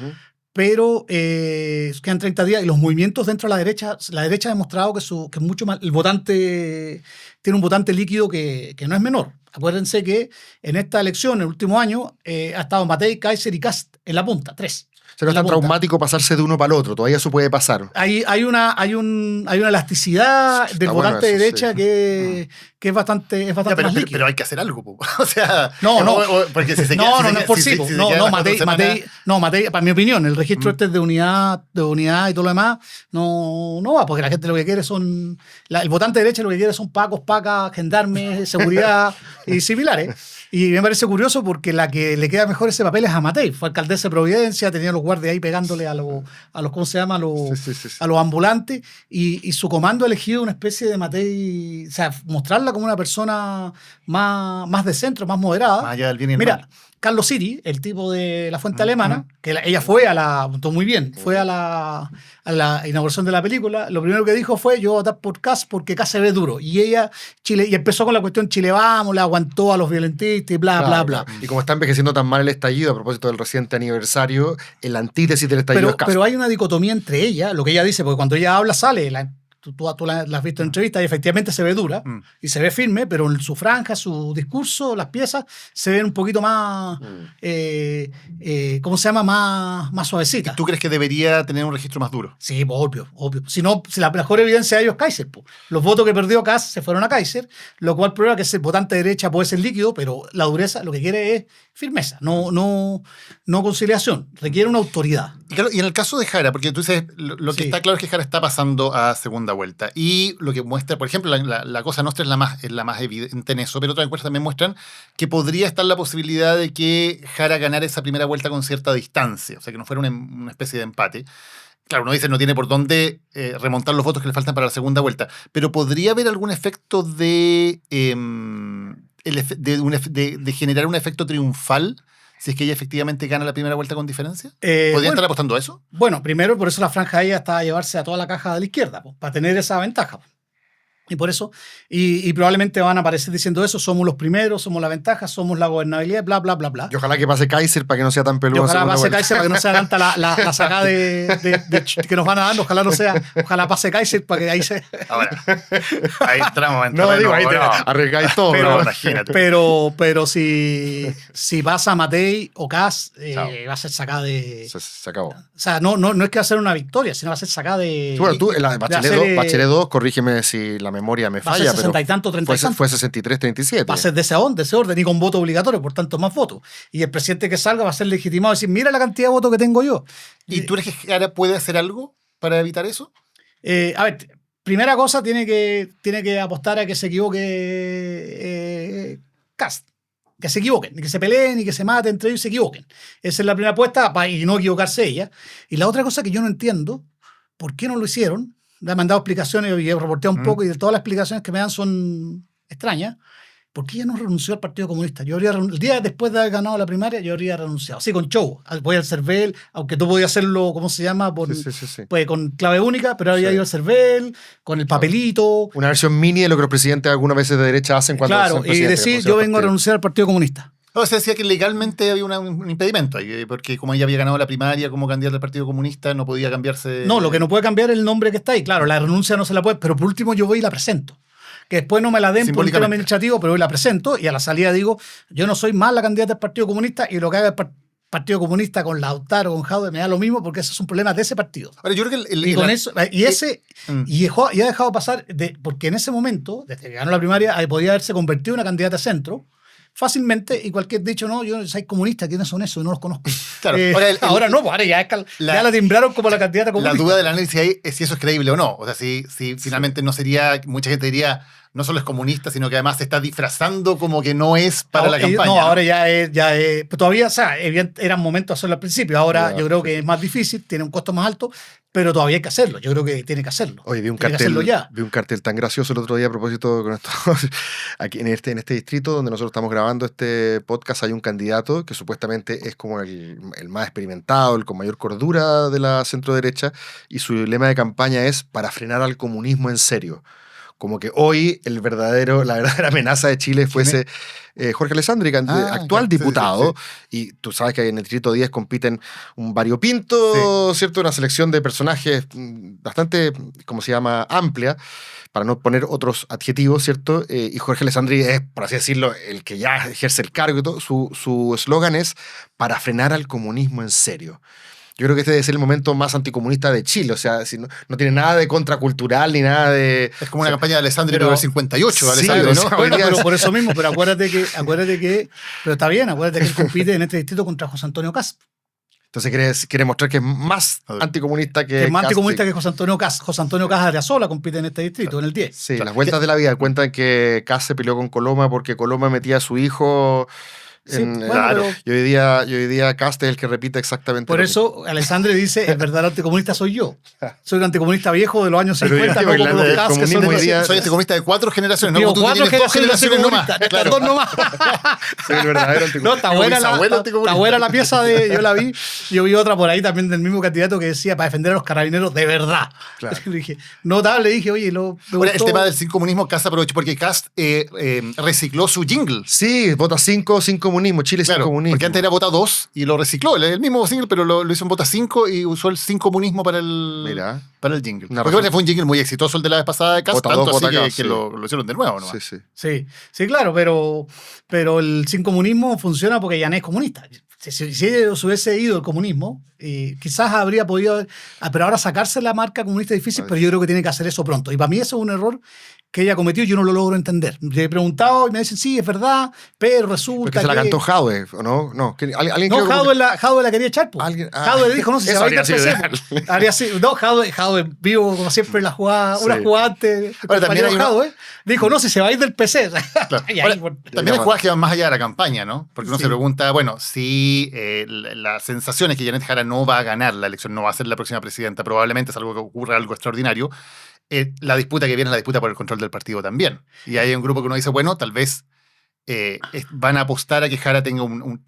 pero quedan 30 días y los movimientos dentro de la derecha ha demostrado que es mucho más, el votante tiene un votante líquido que no es menor. Acuérdense que en esta elección, el último año, ha estado Matei, Kaiser y Kast en la punta, 3. O sea, no es En la tan punta. traumático pasarse de uno para el otro, todavía eso puede pasar. Hay una elasticidad del Está bueno votante de eso, derecha sí. que es bastante Ya, más pero líquido. hay que hacer algo, po. O sea... No. porque si se No, queda, no es por sí. si se No, quedan no, las 4 semanas- Matei, para mi opinión, el registro este de unidad y todo lo demás, no va, porque la gente lo que quiere son. El votante de derecha lo que quiere son pacos, pacas, gendarmes, seguridad y similares. Y me parece curioso porque la que le queda mejor ese papel es a Matei. Fue alcaldesa de Providencia, tenía los guardias ahí pegándole a los ¿cómo se llama? Sí. A los ambulantes. Y su comando ha elegido una especie de Matei, o sea, mostrarla como una persona más de centro, más moderada. Más allá del bien y el Mira, mal. Carlos Siri, el tipo de la Fuente Alemana, que ella fue muy bien, fue a la inauguración de la película, lo primero que dijo fue, yo voy a votar por Kast porque Kast se ve duro. Y ella, y empezó con la cuestión Chile vamos, le aguantó a los violentistas y bla, bla, bla. Y como está envejeciendo tan mal el estallido, a propósito del reciente aniversario, el antítesis del estallido es Kast. Pero hay una dicotomía entre ella, lo que ella dice, porque cuando ella habla sale, Tú la has visto en entrevistas y efectivamente se ve dura y se ve firme, pero en su franja, su discurso, las piezas se ven un poquito más, ¿cómo se llama? Más suavecitas. ¿Tú crees que debería tener un registro más duro? Sí, pues, obvio. Si no, si la mejor evidencia de ello es Kaiser. Pues. Los votos que perdió Kast se fueron a Kaiser, lo cual prueba que el votante de derecha puede ser líquido, pero la dureza lo que quiere es firmeza, no conciliación. Requiere una autoridad. Y, claro, y en el caso de Jara, porque tú dices, lo que está claro es que Jara está pasando a segunda vuelta. Y lo que muestra, por ejemplo, la Cosa Nostra es la más evidente en eso, pero otras encuestas también muestran que podría estar la posibilidad de que Jara ganara esa primera vuelta con cierta distancia, o sea, que no fuera una especie de empate. Claro, uno dice no tiene por dónde remontar los votos que le faltan para la segunda vuelta, pero ¿podría haber algún efecto de generar un efecto triunfal si es que ella efectivamente gana la primera vuelta con diferencia? ¿Podrían estar apostando a eso? Bueno, primero, por eso la franja ella está a llevarse a toda la caja de la izquierda, pues, para tener esa ventaja. Y por eso, y probablemente van a aparecer diciendo eso, somos los primeros, somos la ventaja, somos la gobernabilidad, bla, bla, bla, bla. Y ojalá que pase Kaiser para que no sea tan peludo. Ojalá pase Kaiser para que no sea tanta la sacada que nos van a dar, ojalá pase Kaiser para que ahí se... Ahora, ahí entramos en No, terreno, digo, ahí te bueno. arriesgáis todo. Pero, ¿no? imagínate. Pero si pasa Matei o Kast, va a ser sacada de... Se acabó. O sea, no es que va a ser una victoria, sino va a ser sacada de... Sí, bueno, tú, en la Bachelet 2, corrígeme si la memoria me Va a falla, ser 60 y tanto, 30 y tanto. fue 63-37. Va a ser de ese orden y con voto obligatorio, por tanto más votos. Y el presidente que salga va a ser legitimado y decir, mira la cantidad de votos que tengo yo. ¿Y tú crees que Jara puede hacer algo para evitar eso? A ver, primera cosa, tiene que apostar a que se equivoque Kast. Que se equivoquen, que se peleen y que se maten entre ellos y se equivoquen. Esa es la primera apuesta y no equivocarse ella. Y la otra cosa que yo no entiendo, ¿por qué no lo hicieron? Le han mandado explicaciones y he reporteado un poco y de todas las explicaciones que me dan son extrañas. ¿Por qué ella no renunció al Partido Comunista? El día después de haber ganado la primaria, yo habría renunciado. Sí, con show. Voy al CERVEL, aunque tú podías hacerlo, ¿cómo se llama? Sí. Pues, con clave única, pero había ido al CERVEL, con el papelito. Una versión mini de lo que los presidentes algunas veces de derecha hacen cuando Claro, son presidentes. y decir, yo vengo a renunciar al Partido Comunista. No, se decía que legalmente había un impedimento ahí, porque como ella había ganado la primaria como candidata al Partido Comunista, no podía cambiarse. No, lo que no puede cambiar es el nombre que está ahí. Claro, la renuncia no se la puede, pero por último yo voy y la presento. Que después no me la den por un tema administrativo, pero hoy la presento y a la salida digo, yo no soy más la candidata del Partido Comunista y lo que haga el Partido Comunista con Lautaro, con Jaude, me da lo mismo porque esos son problemas de ese partido. Ahora, yo creo que y ha dejado pasar, porque en ese momento, desde que ganó la primaria, podía haberse convertido en una candidata a centro, fácilmente, y cualquier dicho, no, yo soy comunista, ¿quiénes son esos? No los conozco. Claro, ahora no, ahora ya la timbraron como la candidata comunista. La duda del análisis ahí es si eso es creíble o no. O sea, si finalmente no sería, mucha gente diría, no solo es comunista, sino que además se está disfrazando como que no es para la campaña. No, ahora ya es todavía, o sea, eran momentos de hacerlo al principio, ahora yo creo que es más difícil, tiene un costo más alto, pero todavía hay que hacerlo. Yo creo que tiene que hacerlo. Oye, vi un cartel tan gracioso el otro día a propósito con esto. Aquí en este distrito donde nosotros estamos grabando este podcast hay un candidato que supuestamente es como el más experimentado, el con mayor cordura de la centro derecha, y su lema de campaña es para frenar al comunismo en serio. Como que hoy la verdadera amenaza de Chile fuese Jorge Alessandri, actual diputado, y tú sabes que en el Distrito 10 compiten un variopinto, ¿cierto? Una selección de personajes bastante, ¿cómo se llama?, amplia, para no poner otros adjetivos, ¿cierto? Y Jorge Alessandri es, por así decirlo, el que ya ejerce el cargo y todo. Su eslogan es para frenar al comunismo en serio. Yo creo que este debe ser el momento más anticomunista de Chile. O sea, si no tiene nada de contracultural ni nada de... Es como una campaña de Alessandri pero el 58, sí, Alessandri, ¿no? O sea, bueno, pero por eso mismo, pero acuérdate que pero está bien, acuérdate que él compite en este distrito contra José Antonio Kast. Entonces quiere mostrar que es más anticomunista que... Es más anticomunista que José Antonio Kast. José Antonio Kast Arreazola compite en este distrito, en el 10. Sí, las vueltas de la vida cuentan que Kast se peleó con Coloma porque Coloma metía a su hijo... Claro. Y hoy día Kast es el que repite exactamente por eso Alessandri dice, el verdadero anticomunista soy yo. Soy un anticomunista viejo de los años 50, no como los Kast que son soy anticomunista de 4 generaciones, digo, no, 4 generaciones nomás. Claro. 2 nomás. Soy el verdadero anticomunista. No, está buena la pieza yo la vi. Yo vi otra por ahí también del mismo candidato que decía para defender a los carabineros de verdad. Claro. Le dije, le dije, oye, el tema del sin comunismo, Kast aprovechó porque Kast recicló su jingle. Sí, vota 5 municipios comunismo, Chile sin Claro, comunismo. porque antes era Vota 2 y lo recicló, el mismo jingle, pero lo hizo en Vota 5 y usó el sin comunismo para el jingle. Una Porque razón. fue un jingle muy exitoso el de la vez pasada de Cast, Vota tanto 2, así Vota que, Cast, que sí. lo hicieron de nuevo, ¿no? Sí. Sí, claro, pero el sin comunismo funciona porque Yané es comunista. Si ellos hubiese ido el comunismo, quizás habría podido... pero ahora sacarse la marca comunista es difícil, pero yo creo que tiene que hacer eso pronto. Y para mí eso es un error que ella cometió y yo no lo logro entender. Le he preguntado y me dicen, sí, es verdad, pero resulta Porque se la que... cantó Jadwe, ¿o no? No, alguien No, creo Jadwe la quería echar. Jadwe le dijo, no, si se eso va a ir del habría PC. Habría sido, no, Jadwe vivo como siempre la jugada, una jugada antes. Ahora, también hay Jadwe dijo, no, si se va a ir del PC. Claro. Y ahí, Ahora, bueno, también hay jugadas que van más allá de la campaña, ¿no? Porque uno Sí. se pregunta, bueno, si la sensación es que Janet Jara no va a ganar la elección, no va a ser la próxima presidenta, probablemente es algo que ocurra, algo extraordinario. La disputa que viene es la disputa por el control del partido también. Y hay un grupo que uno dice, bueno, tal vez van a apostar a que Jara tenga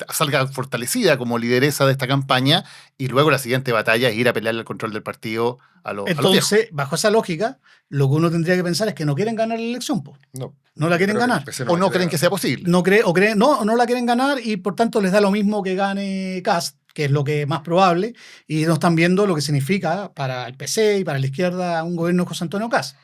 salga fortalecida como lideresa de esta campaña y luego la siguiente batalla es ir a pelearle el control del partido a los viejos. entonces, bajo esa lógica, lo que uno tendría que pensar es que no quieren ganar la elección, po. No la quieren Creo que ganar. el PC O no va a creen querer que sea posible. No la quieren ganar y por tanto les da lo mismo que gane Kast, que es lo que es más probable, y no están viendo lo que significa para el PC y para la izquierda un gobierno de José Antonio Kast.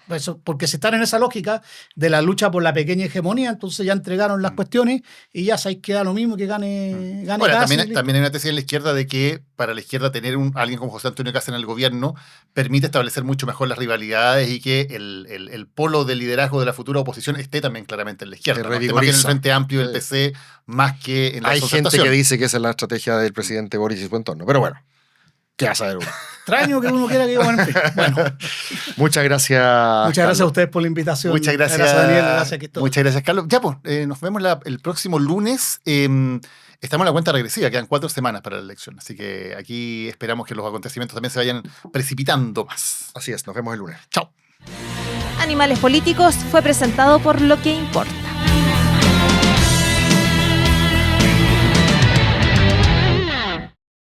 Porque si están en esa lógica de la lucha por la pequeña hegemonía, entonces ya entregaron las cuestiones y ya sabéis que da lo mismo que gane Ahora, Kast. también hay una tesis en la izquierda de que para la izquierda tener alguien como José Antonio Kast en el gobierno permite establecer mucho mejor las rivalidades y que el polo de liderazgo de la futura oposición esté también claramente en la izquierda. Que ¿no? Esté más bien en el revigoriza. Frente Amplio del PC más que en la Hay gente concertación. que dice que esa es la estrategia del presidente Boris y su entorno. Pero bueno, ¿qué vas a ver uno? Extraño que uno quiera que bueno, en fin. Bueno, Muchas gracias. muchas gracias a Carlos. ustedes por la invitación. Muchas gracias. Daniel, gracias Cristóbal. Muchas gracias, Carlos. Ya, pues, nos vemos el próximo lunes. Estamos en la cuenta regresiva, quedan 4 semanas para la elección. Así que aquí esperamos que los acontecimientos también se vayan precipitando más. Así es, nos vemos el lunes. Chao. Animales Políticos fue presentado por Lo que importa.